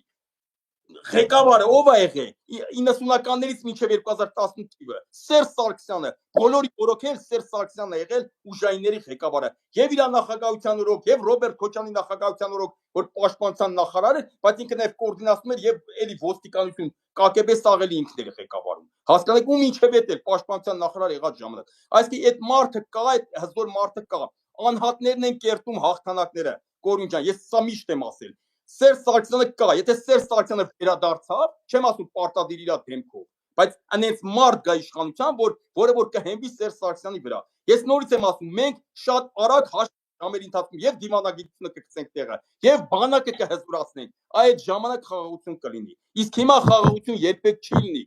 ղեկավարը ով է եղել 90-ականներից մինչև 2018 թվը Սերժ Սարգսյանը, բոլորի օրոքել Սերժ Սարգսյանն է եղել ուժայինների ղեկավարը, եւ իր նախագահության օրոք, եւ Ռոբերտ Քոչյանի նախագահության օրոք, որ պաշտպանության նախարար էր, բայց ինքը նաեւ կոորդինացնում էր եւ էլի ոստիկանություն ԿԿԲ սաղելի ինքն էր ղեկավարում։ Հասկանեք ում ինչև էր պաշտպանության նախարար եղած ժամանակ։ Այսինքն այդ մարդը կա, այդ հզոր մարդը կա, անհատներն են կերտում հաղթանակները։ Կորյուն ջան, ես սա միշտ եմ ասել։ Սերժ Սարգսյանը կա, եթե Սերժ Սարգսյանը վերադարձավ, չեմ ասում պարտադիր իր դեմքով, բայց այնպես մարդ գա իշխանության, որը կհենվի Սերժ Սարգսյանի վրա։ Ես նորից եմ ասում, մենք շատ արագ ժամերի ընթացքում եւ դիվանագիտությունը կգցենք տեղը, եւ բանակը կհզորացնենք, այդ ժամանակ խաղաղություն կլինի։ Իսկ հիմա խաղաղություն երբեք չի լինի,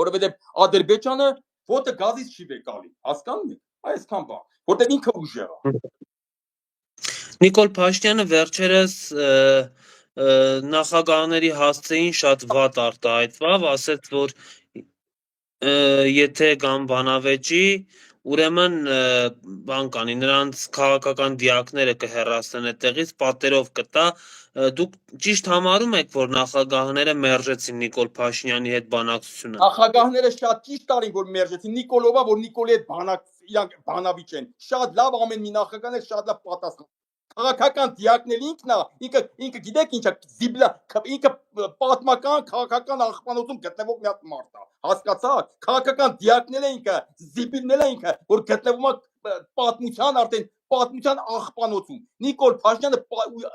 որովհետեւ Ադրբեջանը ոտը գազից չի վեկալի, հասկանում եք։ Այսքան բան, որտեղ ինքը ուժեղ է։ Նիկոլ Փաշինյանը վերջերս նախագահների հասցեին շատ վատ արտահայտվավ, ասաց, որ եթե կան բանավեճի, ուրեմն բան կանի, նրանց քաղաքական դիակները կհեռացնեն այդտեղից, պատերով կտա։ Դուք ճիշտ համարում եք, որ նախագահները մերժեցին Նիկոլ Փաշինյանի հետ բանակցությունը։ Նախագահները շատ ճիշտ արին, որ մերժեցին Նիկոլովա, որ Նիկոլի հետ իրանք բանավիճ են։ Շատ լավ ամեն մի նախագահն է շատ լավ պատասխան։ Քաղաքական դիակնել ինքը գիտեք ինչա, զիբլա, ինքը պատմական քաղաքական աղբանոցում գտնվող մի հատ մարդ է։ Հասկացաք, քաղաքական դիակնել է ինքը, զիբլնել է ինքը, որ գտնվում է պատմության արդեն պատմության աղբանոցում։ Նիկոլ Փաշինյանը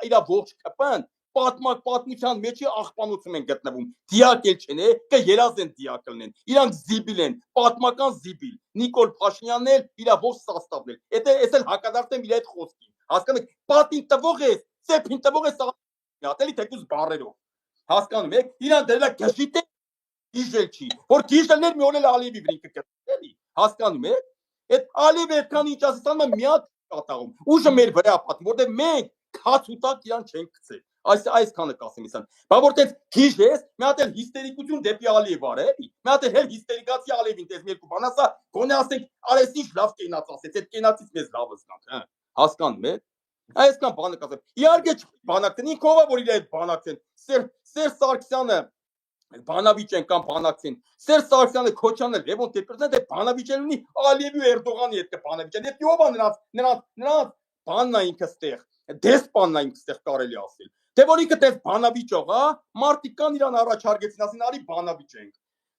իր ողջ կպն պատմության մեջի աղբանոցում են գտնվում։ Դիակ էլ չեն, կերազ են դիակ լինեն։ Իրանք զիբիլ են, պատմական զիբիլ։ Նիկոլ Փաշինյանն էլ իր ողջ սաստավն էլ։ Էս էլ հակադարձեմ իր այդ խոսքին։ Հասկանում եք, պատին տվող է, ծեփին տվող է սաղատելի թեկուզ բարերով։ Հասկանում եք, իրան դրել է գժիտե գիժել չի, որ գիժելներ մի օր էլ Ալիևի վրա կգտնի, էլի։ Հասկանում եք, այդ Ալիևը այդքան ինչ ասում է մի հատ կատաղում։ Ուժը մեր վրա պատմում, որտեղ մենք քաց ու տակ իրան չենք գցել։ Այսքանը կասեմ իսան։ Բա որտեղ քիչ ես, մի հատ էլ հիստերիկություն դեպի Ալիև արել, էլի։ Մի հատ էլ հիստերիկացի Ալիևին տես մի երկու բան ասա, գոնե ասենք, արես ինչ լավ կենաց ասեց, այդ կենացից մեզ լավ զգանք, հա։ Հասկանում եք։ Այսքան բանը կասեմ։ Իհարկե բանակցեն, ինքով է որ իր այդ բանակցեն։ Սերժ Սարգսյանը բանավիճեն կամ բանակցեն։ Սերժ Սարգսյանը, Քոչյանը, Լևոն Տեր-Պետրոսյանը դե բանավիճել ունի Ալիևի ու Էրդողանի հետ կբանավիճեն։ Դե ով է նրանց բանն է ինքը ստեղ։ Դեսպանն է ինքը ստեղ կարելի ասել։ Դե որ ինքը դες բանավիճող, հա, մարդիկ կան իրան առաջարկեցին, ասին արի բանավիճենք։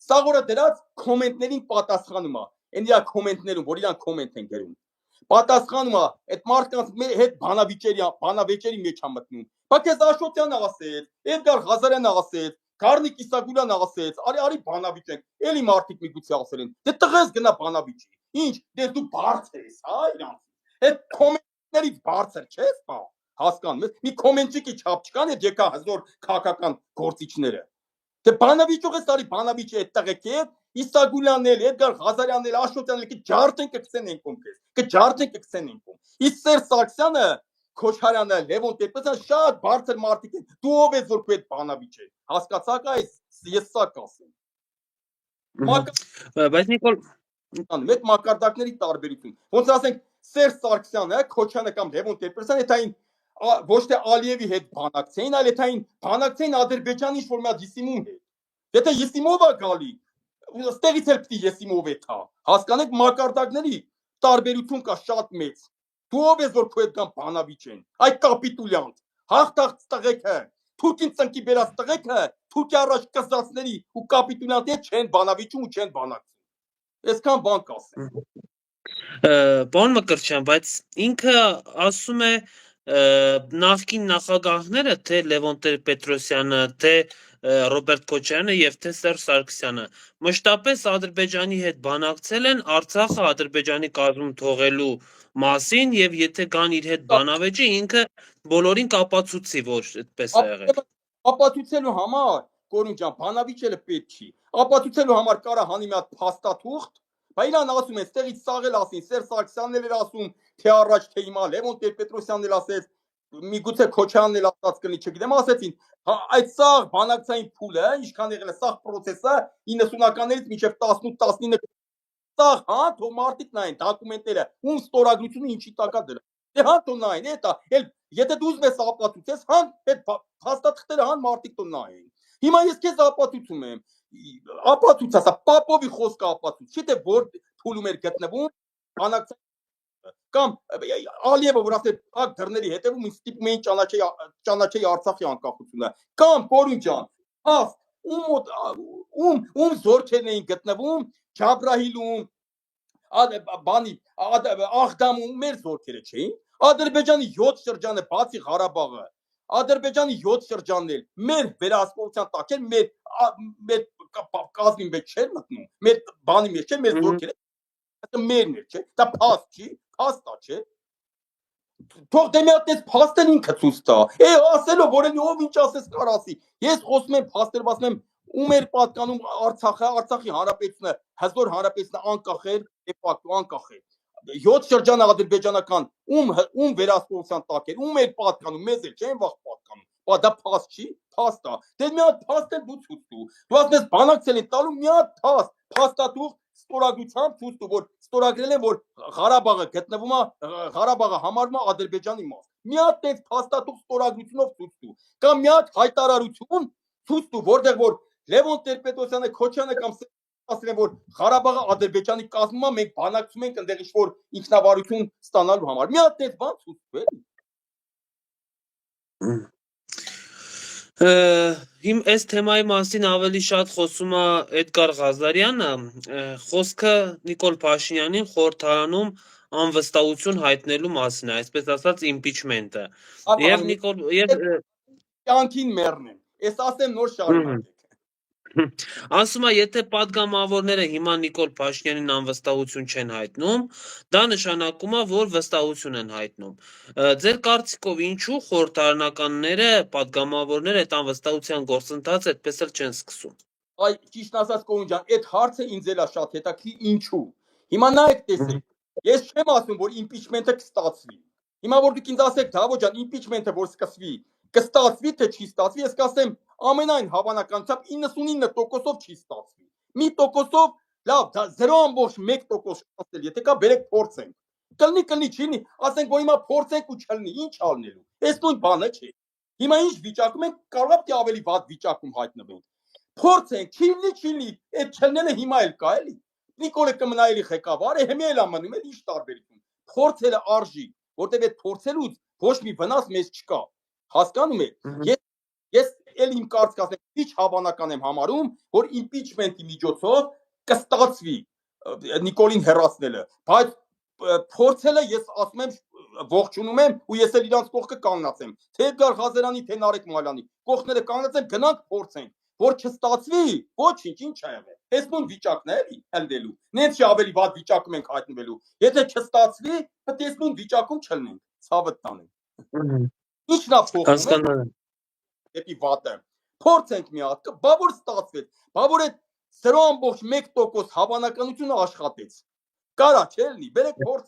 Սա որը դրած կոմենտներին պատասխանում է։ Այն իր կոմենտներում, որ իրան կոմենտ են գրում։ Պատասխանում է, այդ մարդկանց հետ բանավեճերի մեջ է մտնում։ Բա քեզ Աշոտյանը ասեց, Էդգար Ղազարյանը ասեց, Գառնիկ Իսագուլյանը ասեց, արի բանավիճենք։ Էլի մարդիկ միգուցե ասել են, դե տղես գնա բանավիճի։ Ինչ, դե դու բարձր ես, հա, իրանց։ Այդ կոմենտներից բարձր չես, բա։ Հասկանում ես, մի կոմենտիկի չափ չկան այդ եկա հզոր քաղաքական գործիչները։ Դե բանավիճող ես, արի բանավիճի այդ տղեկ է, Իսագուլյանն էլ, Էդգար Ղազարյանն էլ, Աշոտյանն էլ կջարդեն կգցեն ենքում քեզ, կջարդեն կգցեն ենքում։ Իսկ Սերժ Սարգսյանը, Քոչարյանը, Լևոն Տեր-Պետրոսյանը շատ բարձր մարդիկ են։ Դու ով ես որ քո այդ բանավիճ է։ Հասկացաք այս, ես սա կասեմ։ Բայց Նիկոլ մեկ մակարդակների տարբերություն։ Ոնց ասենք Սերժ Սարգսյանը, Քոչյանը կամ Լևոն Տեր-Պետրոսյանը այդային ոչ թե Ալիևի հետ բանակցեին, այլ այդային բանակցեին Ադրբեջանի ինչ-որ մի հատ Յիսիմում հետ։ Եթե Յիսիմովը գալի, ստեղից էլ պիտի Յիսիմով է թա։ Հասկանեք մակարդակների տարբերություն կա շատ մեծ։ Դու ով ես որ քո հետ կան բանավիճեն։ Այ կապիտուլյանտ, հաղթած տղեկը, թուրքին ծնկի բերած տղեկը, թուրքի առաջ կզածների ու կապիտուլյանտի հետ չեն բանավիճում ու չեն բանակցում։ Այսքան բան կասեմ։ Պարոն Մկրտչյան, բայց ինքը ասում է նախկին նախագահները, թե Լևոն Տեր-Պետրոսյանը, թե Ռոբերտ Քոչարյանը եւ թե Սերժ Սարգսյանը մշտապես Ադրբեջանի հետ բանակցել են Արցախը Ադրբեջանի կազմում թողելու մասին եւ եթե կան իր հետ բանավեճի, ինքը բոլորին կապացուցի, որ այդպես է եղել։ Ապացուցելու համար Կորուն ջան, բանավիճելը պետք չի։ Ապացուցելու համար կարա հանի մի հատ փաստաթուղթ, բայց իրան ասում են, ստեղից սաղել ասին, Սերժ Սարգսյանն էլ էր ասում, թե առաջ թե հիմա Լևոն Տեր-Պետրոսյանն էլ ասեց, միգուցե Քոչարյանն էլ ասած կլինի, չգիտեմ, ասեցին, այդ սաղ բանակցային փուլը, ինչքան եղել է սաղ process-ը 90-ականներից մինչև 18-19 սաղ, հա, թող մարդիկ նայեն դոկումենտները, ում ստորագրությունը ինչի տակա դրա։ Դե հա թող նայեն, էտա, էլ եթե դու ուզում ես ապացուցես, հա, այդ փաստաթղթերը հան մարդիկ թող նայեն։ Հիմա ես քեզ ապացուցում եմ, ապացույց ասա, Պապովի խոսքը ապացույց, չի թե որ փուլում էր գտնվում, բանակցային կամ Ալիևը որ ասել փակ դռների հետևում ինձ ստիպում էին ճանաչեի Արցախի անկախությունը, կամ Կորուն ջան, հաստ ում զորքերն էին գտնվում Ջաբրահիլում, բանի Աղդամում մեր զորքերը չէին։ Ադրբեջանի 7 շրջանը բացի Ղարաբաղը, Ադրբեջանի 7 շրջանն էլ մեր վերահսկողության տակ էր, մեր կազմի մեջ չէր մտնում, մեր բանի մեջ չէ, մեր զորքերը մերն էր, չէ։ Դա փաստ չի, փաստա չէ։ Թող դե մի հատ էս փաստեր ինքը ցույց տա։ Ասելով որ ով ինչ ասես կար ասի։ Ես խոսում եմ փաստեր, ասում եմ ում էր պատկանում Արցախը, Արցախի հանրապետությունը, հզոր հանրապետությունը անկախ էր, դե ֆակտո անկախ էր։ 7 շրջանը ադրբեջանական ում վերահսկողության տակ էր, ում էր պատկանում, մեզ էլ չեն վաղ պատկանում։ Բա դա փաստ չի, փաստ է։ Դե մի հատ փաստ էլ դու ցույց տու։ Դու ասում ես բանակցել են տալու մի հատ փաստաթուղթ ստորագրությամբ ցույց տու, որ ստորագրել են, որ Ղարաբաղը գտնվում է, Ղարաբաղը համարվում է Ադրբեջանի մաս։ Մի հատ այս փաստաթուղթ ստորագրությունով ցույց տու։ Կամ մի հատ հայտարարություն ցույց տու, որտեղ որ Լևոն Տեր-Պետրոսյանը, Քոչյանը կամ ասել են, որ Ղարաբաղը Ադրբեջանի կազմում է, մենք բանակցում ենք այնտեղ ինչ-որ ինքնավարություն ստանալու համար։ Մի հատ այս բան ցույց տու, էլի։ Իմ այս թեմայի մասին ավելի շատ խոսում է Էդգար Ղազարյանը, խոսքը Նիկոլ Փաշինյանին խորհրդարանում անվստահություն հայտնելու մասին է, այսպես ասած impeachment-ը։ Եվ Նիկոլ կյանքին մեռնեն։ Ես ասեմ նոր շարունակեք։ Ասում է, եթե падգամավորները հիմա Նիկոլ Փաշինյանին անվստահություն չեն հայտնում, դա նշանակում է, որ վստահություն են հայտնում։ Ձեր կարծիքով ինչու խորհրդարանականները, падգամավորները այդ անվստահության գործընթացը այդպես էլ չեն սկսում։ Այ ճիշտ ասած Կորուն ջան, այդ հարցը ինձ էլ է շատ հետաքրքիր ինչու։ Հիմա նայեք տեսեք։ Ես չեմ ասում, որ impeachment-ը կստացվի։ Հիմա որ դուք ինձ ասեք, Դավոյ ջան, impeachment-ը որ սկսվի, կստացվի թե չի ստացվի, ես կասեմ ամենայն հավանականությամբ 99%-ով չի ստացվի։ Մի տոկոսով, լավ, դա 0.1% շանսել, եթե կա բերեք փորձենք։ Կլինի, չի, ասենք որ հիմա փորձենք ու չլինի, ինչ ալնելու։ Այս նույն բանը չէ։ Հիմա ինչ վիճակում ենք, կարող է ավելի վատ վիճակում հայտնվենք։ Փորձենք, չի, այդ չլնելը հիմա էլ կա, էլի։ Նիկոլը կմնա էլի ղեկավար է, հիմա էլ ամնում էլ ինչ տարբերություն։ Փորձելը արժի, որտեղ այդ փորձելուց ոչ մի վնաս մեզ չկա։ Հասկանում եք։ Ես էլ իմ կարծիքն ասեմ, քիչ հավանական եմ համարում, որ impeachment-ի միջոցով կստացվի Նիկոլին հեռացնելը, բայց փորձելը ես ասում եմ ողջունում եմ ու ես էլ իրանց կողքը կանգնած եմ։ Թե Էդգար Ղազարյանի, թե Նարեկ Մալյանի կողքները կանգնած եմ, գնանք փորձենք, որ չստացվի, ոչինչ, ինչ ա եղել։ Այս նույն վիճակն է էլի հանդելու։ Նենց չի ավելի վատ վիճակում ենք հայտնվելու։ Եթե չստացվի, պետք է այս նույն վիճակում չլինենք, ցավը տանենք։ Ինչն է փոխվում։ Դեպի վատը։ Փորձենք մի հատ, բա որ ստացվեց, բա որ այդ 0.1% հավանականությունը աշխատեց։ Կարա չէ՞ լինի, բերեք փորձ։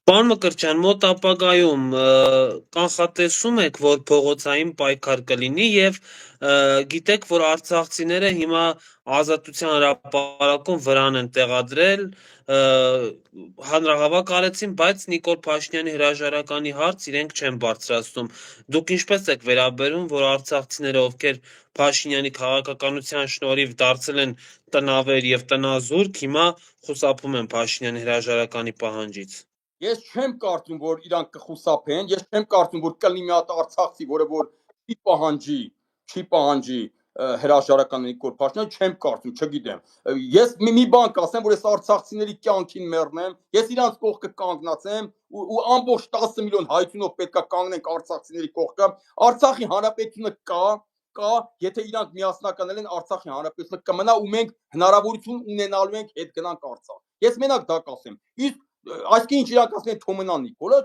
Պարոն Մկրտչյան, մոտ ապագայում կանխատեսում եք, որ փողոցային պայքար կլինի եւ գիտեք, որ արցախցիները հիմա Ազատության հրապարակում վրան են տեղադրել, հանրահավաք արեցին, բայց Նիկոլ Փաշինյանի հրաժարականի հարց իրենք չեն բարձրացնում։ Դուք ինչպես եք վերաբերում, որ արցախցիները, ովքեր Փաշինյանի քաղաքականության շնորհիվ դարձել են տնավեր եւ տնազուրկ, հիմա խուսափում են Փաշինյանի հրաժարականի պահանջից։ Ես չեմ կարծում, որ իրանք կխուսափեն, ես չեմ կարծում, որ կլինի մի հատ արցախցի, որը որ չի պահանջի, հրաժարական Նիկոլ Փաշինյանը չեմ կարծում, չգիտեմ։ Ես մի բան կասեմ, որ ես արցախցիների կյանքին մեռնեմ, ես իրանց կողքը կանգնացեմ ու ամբողջ 10 միլիոն հայցունով պետքա կանգնենք արցախցիների կողքը։ Արցախի հանրապետությունը կա, եթե իրանք միասնական են, Արցախի հանրապետությունը կմնա ու մենք հնարավորություն ունենալու ենք հետ գնանք Արցախ։ Ես մենակ դա կասեմ։ Իսկ այսինքն ինչ իրանք ասեն Թոմենան Նիկոլը,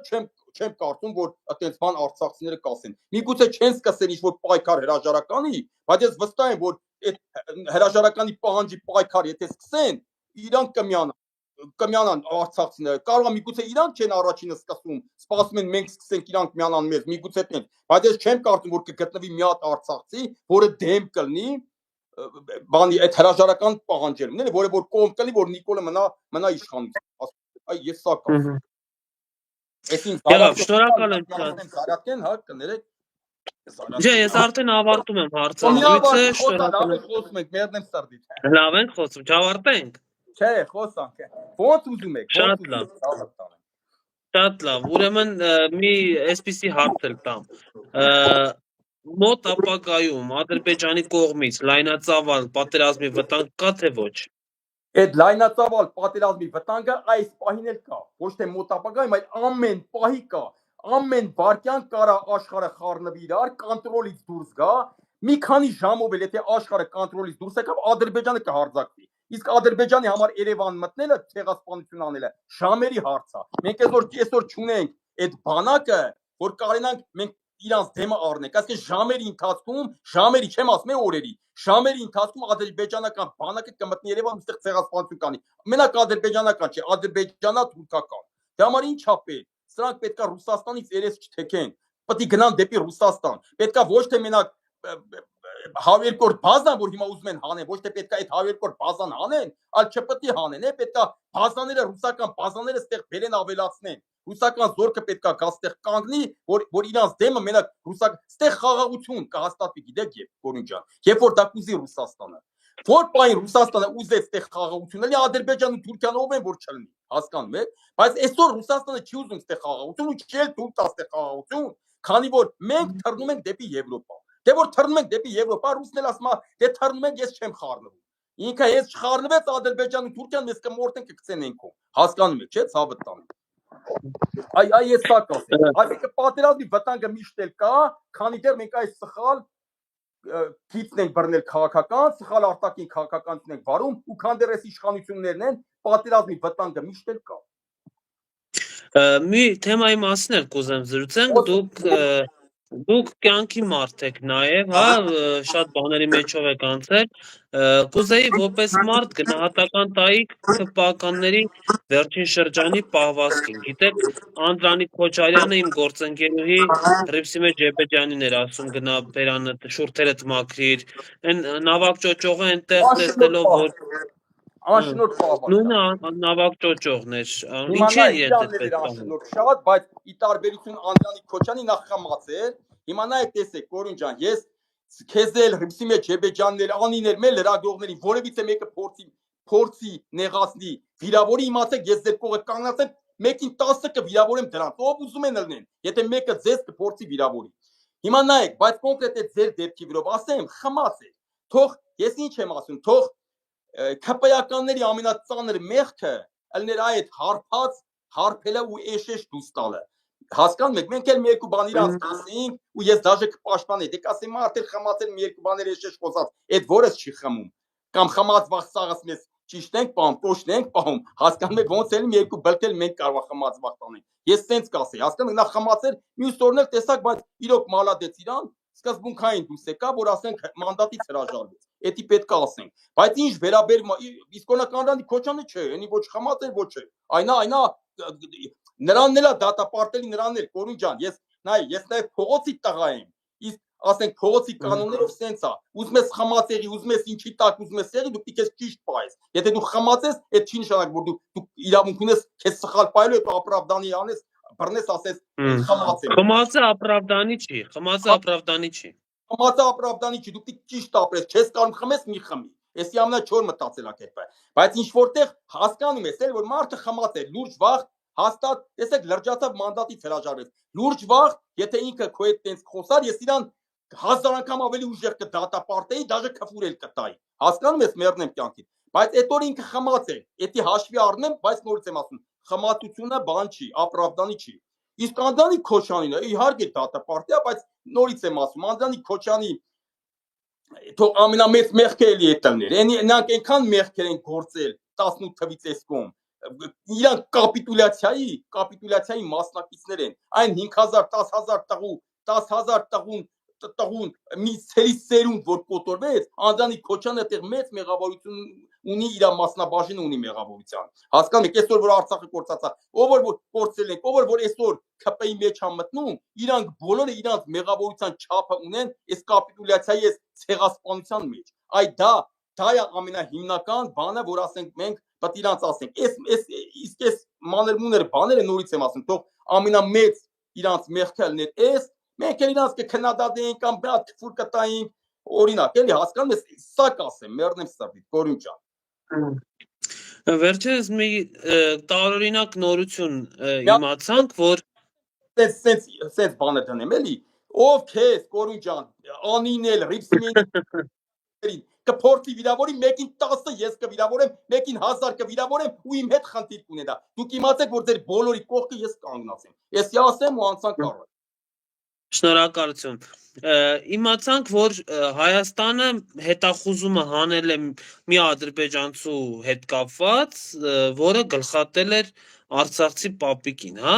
չեմ կարծում, որ այդպես բան արցախցիները կասեն։ Միգուցե չեն սկսել ինչ-որ պայքար հրաժարականի, բայց ես վստահ եմ, որ այդ հրաժարականի պահանջի պայքար եթե սկսեն, իրանք կմիանան արցախցիները։ Կարող է միգուցե իրանք չեն առաջինը սկսում, սպասում են մենք սկսենք, իրանք միանան մեզ, միգուցե տենց, բայց ես չեմ կարծում, որ կգտնվի մի հատ արցախցի, որը դեմ կլինի բանի այդ հրաժարական պահանջելուն, էլի, որը որ կողմ կլինի, որ Նիկոլը մնա իշխանություն։ Այ ես սա կասեմ։ Եղավ, շնորհակալ եմ շատ։ Զարյատկեն, հա, կներեք։ Չէ, ես արդեն ավարտում եմ հարցազրույցը, շնորհակալ եմ։ Խոսում ենք, մերնեմ սրդից։ Լավ ենք խոսում, չավարտենք։ Չէ, խոսանք։ Ոնց ուզում եք։ Շատ լավ։ Շատ լավ։ Ուրեմն մի այսպիսի հարց էլ տամ։ Մոտ ապագայում Ադրբեջանի կողմից լայնածավալ պատերազմի վտանգ կա թե ոչ։ Այդ լայնածավալ պատերազմի վտանգը այս պահին էլ կա, ոչ թե մոտ ապագայում, այլ ամեն պահի կա, ամեն վարքյան կարա աշխարհը խառնվի իրար, կոնտրոլից դուրս գա, մի քանի ժամով էլ եթե աշխարհը կոնտրոլից դուրս եկավ, Ադրբեջանը կհարձակվի։ Իսկ Ադրբեջանի համար Երևան մտնելը, ցեղասպանություն անելը ժամերի հարց է։ Մենք այսօր չունենք այդ բանակը, որ կարենանք մենք իրանց դեմը առնենք, այսինքն ժամերի ընթացքում, ժամերի չեմ ասում, օրերի, ժամերի ընթացքում ադրբեջանական բանակը կմտնի Երևան, այստեղ ցեղասպանություն կանի։ Մենակ ադրբեջանական չէ, ադրբեջանա-թուրքական։ Դրա համար ի՞նչ է պետք։ Սրանք պետքա Ռուսաստանից երես չթեքեն, պետք է գնան դեպի Ռուսաստան։ Պետքա ոչ թե մենակ 100-րդ բազան, որ հիմա ուզում են հանեն, ոչ թե պետքա այդ 100-րդ բազան հանեն, այլ չպետք է հանեն, պետքա բազաները, ռուսական բազաները ստեղ բերեն ավելացնեն։ Ռուսական զորքը պետքա գա ստեղ կանգնի, որ իրանց դեմը մենակ ռուսական ստեղ խաղաղություն կհաստատվի, գիտեք, Գորուն ջան, երբ որ դա կուզի Ռուսաստանը։ Որ պայն Ռուսաստանը ուզեց ստեղ խաղաղություն, էլի Ադրբեջանը Թուրքիան ով են որ չլինի, հասկանում եք, բայց այսօր Ռուսաստանը չի ուզում ստեղ խաղաղություն ու չի թույլ տա ստեղ խաղաղություն, քանի որ մենք թռնում ենք դեպի Եվրոպա։ Դե որ թռնում ենք դեպի Եվրոպա, ռուսն էլ ասում է, դե թռնում ենք, ես չեմ խառնվում։ Ինքը ես չխառնվեց, Ադրբեջանը Թուրքիան մեզ կմորտեն կգցեն ենքով։ Հասկանում եք, չէ՞, ցավը տանը։ Այ ես սա կասեմ։ Այսինքն պատերազմի վտանգը միշտ էլ կա, քանի դեռ մենք այս սխալ գիծն ենք բռնել քաղաքական, սխալ արտաքին քաղաքականություն ենք վարում ու քան դեռ այս իշխանություններն են, պատերազմի վտանգը միշտ էլ կա։ Մի թեմայի մասին էլ կուզեմ զրուցենք, դուք կյանքի մարդ եք նաև, հա, շատ բաների մեջով եք անցել, կուզեի որպես մարդ գնահատական տայիք ԿՊԱ-ականների վերջին շրջանի պահվածքին։ Գիտեք, Անդրանիկ Քոչարյանը իմ գործընկերուհի Հռիփսիմե Ջեբեջյանին էր ասում գնա բերանը շուրթերդ մաքրիր, այն նավակ ճոճողը այնտեղ տեսնելով որ Անշնորհ պահվածք։ նույնը նավակ ճոճողն էր։ Ինչի են ետպես անշնորհ շատ, բայց ի տարբերություն Անդրանիկ Քոչյանի նախ խմած էր։ Հիմա նայեք, տեսեք, Գորուն ջան, ես քեզ էլ Հռիփսիմե Ջեբեջյաններ, անիներ, մեր լրագրողներին որևիցե մեկը փորձի նեղացնի, վիրավորի, իմացեք, ես ձեր կողը կանգնած եմ, մեկին 10 կվիրավորեմ դրանց, ով ուզում են ելնեն, եթե մեկը ձեզ կփորձի վիրավորի։ Հիմա նայեք, բայց կոնկրետ է ձեր դեպքի վրով, ասեմ, խմած է։ Թող ես ինչ եմ ասում, թող ԿՊԱ-ականների ամենածանր մեղքը ելներ այդ հարփելը ու էշեշ դուս տալը։ Հասկանում եք, մենք էլ մի երկու բան իրանց կասենք ու ես դաժե կպաշտպանեի, դե կասեմ, արդեն խմացել մի երկու բաներ էշեշ խոսած, այդ որս չի խմում։ Կամ խմած վախ սաղս մեզ ճիշտ ենք պահում, կոշտ ենք պահում։ Հասկանում եք, ոնց էլ մի երկու բլթել մենք կարող է խմած վախ տանենք։ Ես սենց կասեի, հասկանում եք, նա խմացել, մյուս օրն էլ տեսակ, բայց իրոք մալադեց իրան, սկզբունքային դուս եկա, որ ասենք մանդատից հրաժարվեց։ Էդի պետք է ասենք։ Բայց ինչ վերաբերում է իսկոնական Անդրանիկ Քոչյանը չէ, այնի ոչ խմած էր, ոչ չէ։ Այնա նրանն էլ է դատապարտելի նրանն էլ, Գորուն ջան, ես նաև փողոցի տղա եմ։ Իսկ ասենք փողոցի կանոններով սենց է։ Ուզում ես խմած եղի, ուզում ես ինչի տակ, ուզում ես եղի, դու պիտի քեզ ճիշտ պահես։ Եթե դու խմած ես, այդ չի նշանակում, որ դու իրավունք ունես քեզ սխալ պահելու, հետո ապրավդանի անես, բռնես, ասես խմած եմ։ Խմածը ապրավդանի չի, խմածը ապրավդանի չի։ Խմածը ապրավդանի չի, դու պիտի ճիշտ ապրես, չես կարող խմես, մի խմի։ Էսի ամենաչոր մտածելակերպը։ Բայց ինչ որտեղ հասկանում ես, որ մարդը խմած է, լուրջ վախ, հաստատ, տեսեք, լրջացավ մանդատից հրաժարվեց։ Լուրջ վախ, եթե ինքը քո հետ տենց խոսար, ես իրան 1000 անգամ ավելի ուժեղ կդատապարտեի, դաժե քֆուր էլ կտայի։ Հասկանում ես մեռնեմ կյանքից։ Բայց այդ օր ինքը խմած է։ Էդի հաշվի առնեմ, բայց նորից եմ ասում, խմատությունը բան չի, ապրավդանի չի։ Իսկ Անդրանիկ Քոչանինը իհարկե դատապարտի է, բայց նորից եմ ասում, Անդրանիկ Քոչյանի թող ամենամեծ մեղքը էլի է տններ։ Նրանք այնքան մեղքեր են գործել 18 թվից այս կողմ։ Իրանք կապիտուլյացիայի մասնակիցներ են։ Այն 5000, 10000 տղու, 10000 տղուն մի ցերից սերունդ որ կոտորվեց, Անդրանիկ Քոչյանը այդտեղ մեծ մեղավորություն ունի, իր մասնաբաժինը ունի մեղավորության։ Հասկանում եք, այսօր որ Արցախը կորցածա, ով որ կորցրել են, ով որ այսօր ՔՊ-ի մեջ է մտնում, իրանք բոլորը իրանք մեղավորության չափը ունեն այս կապիտուլյացիայի այս ցեղասպանության մեջ։ Այ դա է ամենահիմնական բանը, որ ասենք մենք պետք է իրանց ասենք։ Իսկ այս մանրմուներ բաները նորից եմ ասում, թող ամենամեծ իրանց մեղքը լիներ այս, մենք էլ իրանց կքննադատեինք կամ մի հատ քֆուր կտայինք, օրինակ, էլի հասկանում ես, սա կասեմ, մեռնեմ սրտից, Կորյուն ջան։ Վերջերս մի տարօրինակ նորություն իմացանք, որ սենց բանը դնեմ, էլի, ով քեզ, Կորյուն ջան, անինել, ռիփսիմենտին կփորձի վիրավորի, մեկին 10 ես կվիրավորեմ, մեկին 1000 կվիրավորեմ ու իմ հետ խնդիր կունենա։ Դուք իմացեք, որ ձեր բոլորի կողքը ես կանգնած եմ։ Էսի ասեմ ու անցանք առ։ Շնորհակալություն։ Իմացանք, որ Հայաստանը հետախուզումը հանել է մի ադրբեջանցու հետ կապված, որը գլխատել էր արցախցի պապիկին, հա,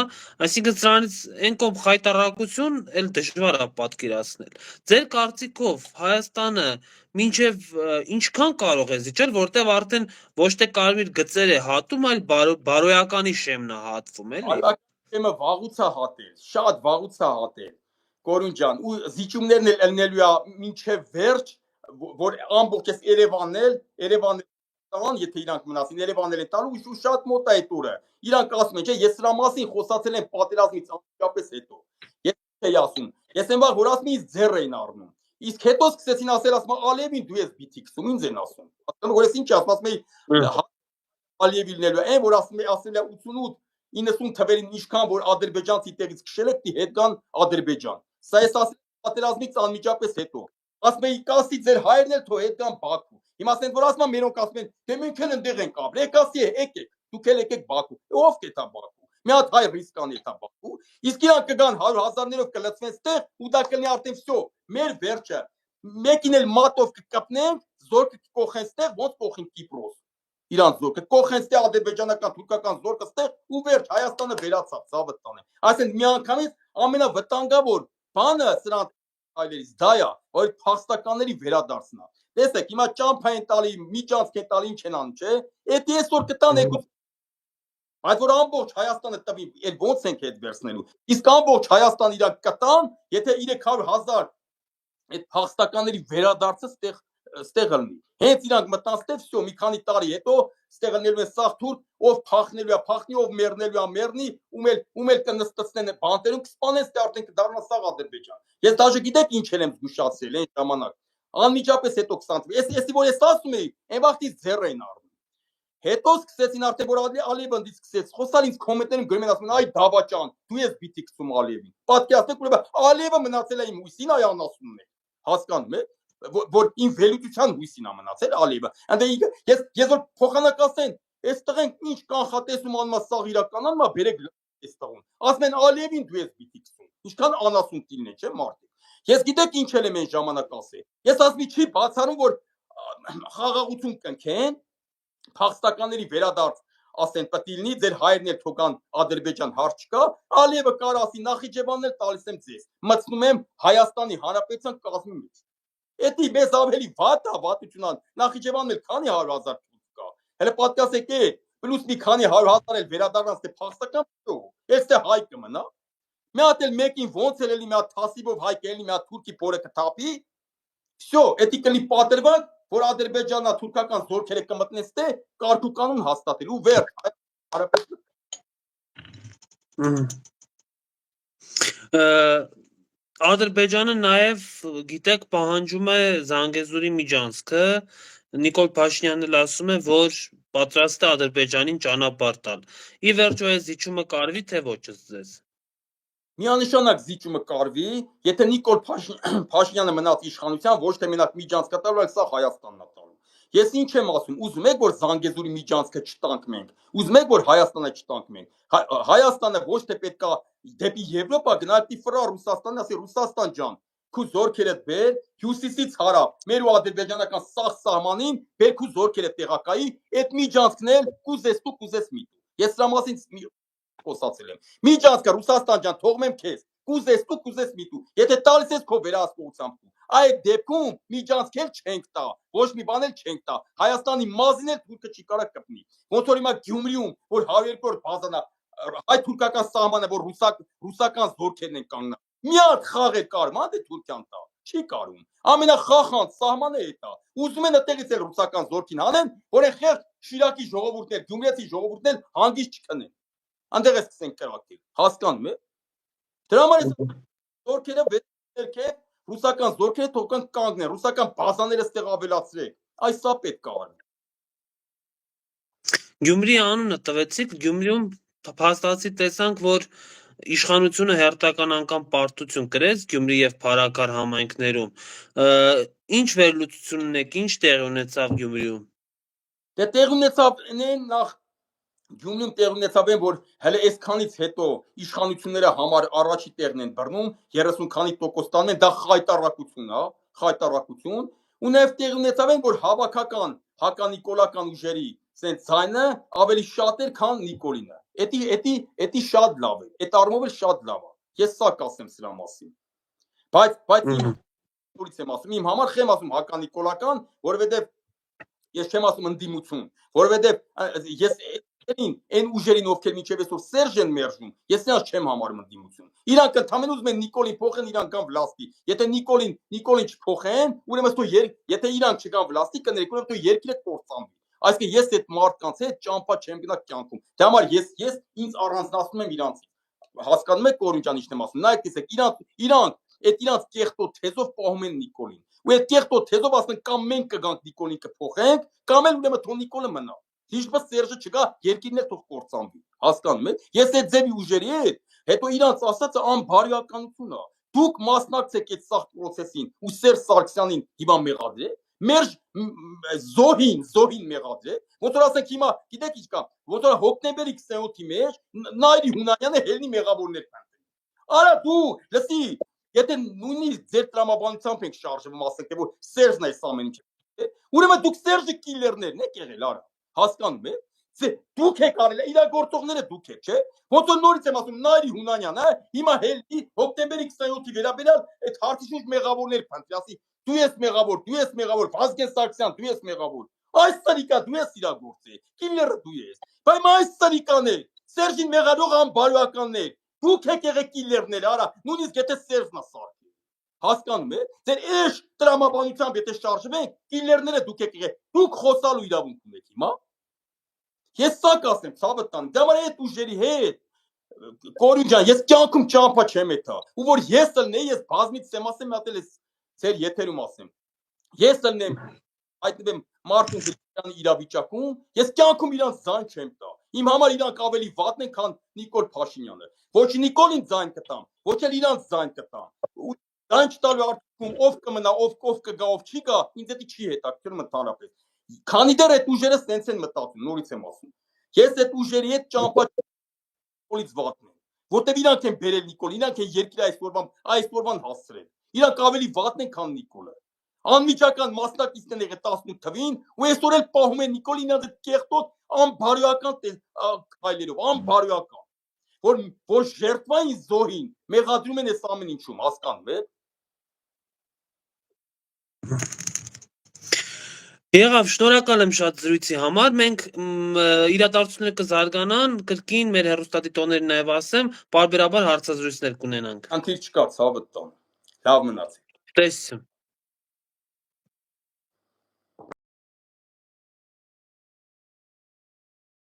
այսինքն սրանից այն կողմ խայտարակություն էլ դժվար է պատկերացնել։ Ձեր կարծիքով Հայաստանը մինչև ինչքան կարող է զիջել, որտեվ արդեն ոչ թե կարմիր գծեր է հատում, այլ բարոյականի շեմն է հատվում, էլի։ Շեմը վաղուց է հատել, շատ վաղուց է հատել, Կորյուն ջան, ու զիջումներն էլ ելնելու է մինչև վերջ, որ ամբողջ այս Երևանն եթե իրանք մնացին, Երևանն են տալու ու շատ մոտ է այդ օրը։ Իրանք ասում են, չէ, ես սրա մասին խոսացել եմ պատերազմից անմիջապես հետո։ Ես չէի ասում։ Ես եմ որ ասում ինձ ձեռ էին առնում։ Իսկ հետո սկսեցին ասել, ասում Ալիևին դու ես բիթի քսում, ինձ են ասում։ Ասում որ ես ինչ ասում էի Ալիևի լինելու է, որ ասում է ասել է 88 90 թվերին ինչքան որ ադրբեջանցի տեղից քշել եք, հետ կան Ադրբեջան։ Սա ես ասել պատերազմից անմիջապես հետո։ Ասում էի կասի ձեր հայրն էլ թող հետ կան Բաքու։ Հիմա ասեն որ ասում մենոնք ասում են դե մենք էլ ընդեղ ենք ապրել, եկասի եկեք, դուք էլ եկեք Բաքու։ Ով կետա Բաքու։ Մի հատ հայ ռիսկան է տա Բաքու։ Իսկ իրանք կգան 100,000-ներով կլցվեն ստեղ ու դա կլինի արդեն վсё, մեր վերջը։ Մեկին էլ մատով կկպնենք, զորքը կկոխեն ստեղ, ոնց կոխին Կիպրոս։ Իրանց զորքը կոխեն ստեղ ադրբեջանական թուրքական զորքը ստեղ ու վերջ Հայաստանը վերացավ, ցավը տանեն։ Այսինքն միանգամից ամենավտանգավոր բանը սրանց այլերից դա է, որ փախստականների վերադարձնա։ Տեսեք, հիմա ճամփա են տալի, միջանցք են տալի, ինչ են անում, չէ՞։ Էդ այսօր կտան եկու։ Բայց որ ամբողջ Հայաստանը տվի, էլ ոնց ենք հետ վերցնելու։ Իսկ ամբողջ Հայաստան իրակ կտան, եթե 300,000 այդ փախստականների վերադարձը ստեղ լինի։ Հենց իրանք մտան ստեղ, վсё, մի քանի տարի հետո ստեղ լինելու է սաղ թուրք, ով փախնելու է փախնի, ով մեռնելու է մեռնի, ում էլ կնստեցնեն բանտերում, կսպանեն, ստեղ արդեն կդառնա սաղ Ադրբեջան։ Ես դաժե գիտեք ինչ եմ զգուշացրել այն ժամանակ։ Անմիջապես հետո 20 թվականին։ Էսի որ ես ասում էի, այն վաղտից ձեռ էին առնում։ Հետո սկսեցին արդեն որ Ալիևը դից սկսեց խոսալ, ինձ կոմենտներում գրում են ասում են այ դավաճան, դու ես բիթի քսում Ալիևին։ Պատկերացնեք ուրեմն Ալիևը մնացել է իմ հույսին, այ անասունն է։ Հասկանում եք, որ իմ վելուտության հույսին է մնացել Ալիևը։ Այնտեղ ես որ փոխանակ ասեն, այս տղեն ինչ կանխատեսում անում է սաղ իրականանում է, բերեք այս տղուն։ Ասում են Ալիևին դու ես բիթի քսում։ Ինչքան անասուն կլինի, չէ՞ մարդիկ։ Ես գիտեք ինչ եմ այն ժամանակ ասել։ Ես ասում եմ չի բացառում որ խաղաղություն կնքեն, փախստականների վերադարձ ասեն պետք է լինի, ձեր հայրն էլ թողան Ադրբեջան հարց չկա, Ալիևը կարող ասի Նախիջևանն էլ տալիս եմ ձեզ, մտցնում եմ Հայաստանի Հանրապետության կազմի մեջ։ Էդի մեզ ավելի վատ է, վատությունն Նախիջևանն էլ քանի 100,000 թուրք կա։ Հələ պատկասեք է, պլյուս մի քանի 100,000 էլ վերադառնաց թե փախստական փոխ, այստեղ հայ կմնա։ Մի հատ էլ մեկին ոնց էլ էլի մի հատ թասիբով հայ կելի մի հատ թուրքի փորը կթափի։ Վсё, էդի կլի պատրվակ որ Ադրբեջանա թուրքական զորքերը կմտնեն ստե կարգու կանոն հաստատել ու վեր Ադրբեջանը նաև գիտեք պահանջում է Զանգեզուրի միջանցքը, Նիկոլ Փաշինյանն էլ ասում է, որ պատրաստ է Ադրբեջանին ճանապարհ տալ։ Ի վերջո այս զիջումը կարվի թե ոչ ըստ ձեզ։ Միանշանակ զիջումը կարվի, եթե Նիկոլ Փաշինյանը մնաց իշխանության, ոչ թե մենակ միջանցքը տալու, այլ սա Հայաստանն է տալու։ Ես ինչ եմ ասում, ուզում եք որ Զանգեզուրի միջանցքը չտանք մենք, ուզում եք որ Հայաստանը չտանք մենք։ Հայաստանը ոչ թե պետքա դեպի Եվրոպա գնա, դեպի ֆրա Ռուսաստանն ասի Ռուսաստան ջան, քու զորքերը բեր, հյուսիսից հարավ, մեր ու ադրբեջանական սաղ սահմանին, բեր քու զորքերը տեղակայի, այդ միջանցքն էլ կուզես դու կուզես մի։ Ես սրա մասին խոսացել եմ։ Միջանցքը Ռուսաստան ջան, թողում եմ քեզ։ Կուզես դու կուզես մի դու։ Եթե տալիս ես քո վերահսկողությամբ դու։ Այդ դեպքում միջանցքեր չենք տա, ոչ մի բան էլ չենք տա։ Հայաստանի մազին էլ թուրքը չի կարող կպնի։ Ոնց որ հիմա Գյումրիում, որ 102-րդ բազանա, հայ-թուրքական սահմանը, որ ռուսական զորքերն են կանգնած։ Մի հատ խաղ է կարում, դե Թուրքիան տա։ Չի կարում։ Ամենախախանդ սահմանը է դա։ Ուզում են այդտեղից էլ ռուսական զորքին հանեն, որ այն խեղճ Շիրակի ժողովուրդներ, Գյումրիացի ժողովուրդներ հանգիստ չքնեն։ Անդեղ է սկսենք կրակել։ Հասկանում եք։ Դրա համար է զորքերը վերքեր, ռուսական զորքերը թող կանգնեն, ռուսական բազաները ստեղ ավելացրեք։ Այս սա պետք է արվի։ Գյումրի անունը տվեցիք, Գյումրիում փաստացի տեսանք, որ իշխանությունը հերթական անգամ պարտություն կրեց Գյումրի եւ Փարաքար համայնքներում։ Ինչ վերլուծություն ունեք, ինչ տեղ ունեցավ Գյումրիում։ Դե տեղ ունեցավ նախ Գյումրիում տեղ ունեցավ այն, որ հələ այսքանից հետո իշխանությունները համար առաջի տեղն են բռնում, 30 քանի տոկոս տանում են, դա խայտարակություն է, խայտարակություն, ու նաև տեղ ունեցավ այն, որ հավաքական հականիկոլական ուժերի սենց ձայնը ավելի շատ էր, քան Նիկոլինը։ Էդի շատ լավ է, այդ առումով էլ շատ լավ է։ Ես սա կասեմ սրա մասին։ Բայց նորից եմ ասում, իմ համար խեմ ասում հականիկոլական, որովհետև ես չեմ ասում ընդդիմություն, որովհետև ես այն ուժերին ովքեր միջև այսօր Սերժ են մերժում, ես նրանց չեմ համարում ընդդիմություն։ Իրանք ընդհանրապես ուզում են Նիկոլին փոխեն, իրանք կան վլաստի։ Եթե Նիկոլին չփոխեն, ուրեմն դու եթե իրանք չկան վլաստի, կներեք, ուրեմն դու երկիրը կործանվի։ Այսինքն ես այդ մարդկանց հետ ճամփա չեմ գնա կյանքում։ Դե համար ես ինձ առանձնացնում եմ իրանցից։ Հասկանում եք Կորունջան ինչն եմ ասում։ Նայեք, տեսեք, իրանք կեղտո թեզով պահում են Նիկոլին։ Ու այդ կեղտո թեզով ասում են կամ մենք կգանք Նիկոլին կփոխենք, կամ էլ ուրեմն թող Նիկոլը մնա։ Դիշբը Սերժը չկա, երկիրն էլ թող կործանվի։ Հասկանում եք։ Ես այդ ձևի ուժերի հետ, հետո իրանց ասածը անբարոյականություն է։ Դուք մասնակցեք այդ սաղ process-ին ու Սերժ Սարգսյանին հիմա մեղադրեք, մեր զոհին մեղադրեք։ Ոնց որ ասենք հիմա, գիտեք ինչ կա, ոնց որ հոկտեմբերի 27-ի մեջ Նայիրի Հունանյանը հելնի մեղավորներ փնտրի։ Արա դու, լսի, եթե նույնիսկ ձեր տրամաբանությամբ ենք շարժվում, ասենք թե որ Սերժն է այս ամեն ինչը, ուրեմն դուք Սերժի կիլերներն եք եղել, արա։ Հասկանում եք։ Դուք եք արել, իրագործողները դուք եք, չէ՞։ Ոնց որ նորից եմ ասում, Նայիրի Հունանյանը հիմա հելնի հոկտեմբերի 27-ի վերաբերյալ այդ հարցի շուրջ մեղավորներ փնտրի, ասի դու ես մեղավոր, Վազգեն Սարգսյան, դու ես մեղավոր։ Այս սարիկա դու ես իրագործել, կիլերը դու ես։ Բայց այս սարիկաներ, Սերժին մեղադրող անբարոյականներ, դուք եք եղեք կիլերներ, արա, նույնիսկ եթե Սերժն է սարքել։ Հասկանում եք։ Ձեր էշ տրամաբանությամբ եթե շարժվենք, կիլերները դուք եք եղեք։ Դուք խոսալու իրավունք ունեք հիմա։ Ես սա կասեմ, ցավը տան։ Դա համար այդ ուժերի հետ Կորյուն ջան, ես կյանքում ճամփա չեմ էթա։ Ու որ ես ելնեի, ես բազմից եմ ասեմ, մատել ես ձեր եթերում ասեմ։ Ես ելնեմ, հայտնվեմ Մարտին Գրիգորյանի իրավիճակում, ես կյանքում իրանց ձայն չեմ տա։ Իմ համար իրանք ավելի վատն են, քան Նիկոլ Փաշինյանը։ Ոչ Նիկոլին ձայն կտամ, ոչ էլ իրանց ձայն կտամ։ Ու ձայն չտալու արդյունքում ով կմնա, ով կգա, ով չի գա, ինձ դա չի հետաքրքրում ընդհանրապես։ Քանի դեռ այդ ուժերը սենց են մտածում, նորից եմ ասում։ Ես այդ ուժերի հետ ճամփա Նիկոլից վատն են, որտեվ իրանք են բերել Նիկոլ, իրանք են երկիրը այսօրվան հասցրել։ Իրանք ավելի վատն են, քան Նիկոլը։ Անմիջական մասնակիցներն եղել 18 թվին, ու այսօր էլ պահում են Նիկոլին այդ կեղտոտ անբարոյական քայլերով, անբարոյական, որ ժերտվային զոհին մեղադրում են այս ամեն ինչում, հասկանում եք։ Եղավ, շնորհակալ եմ շատ զրույցի համար։ Մենք իրադարձությունները կզարգանան, կրկին մեր հեռուստադիտողներին նաև ասեմ, պարբերաբար հարցազրույցներ կունենանք։ Խնդիր չկա, ցավը տան։ Լավ մնացեք։ Տեսություն։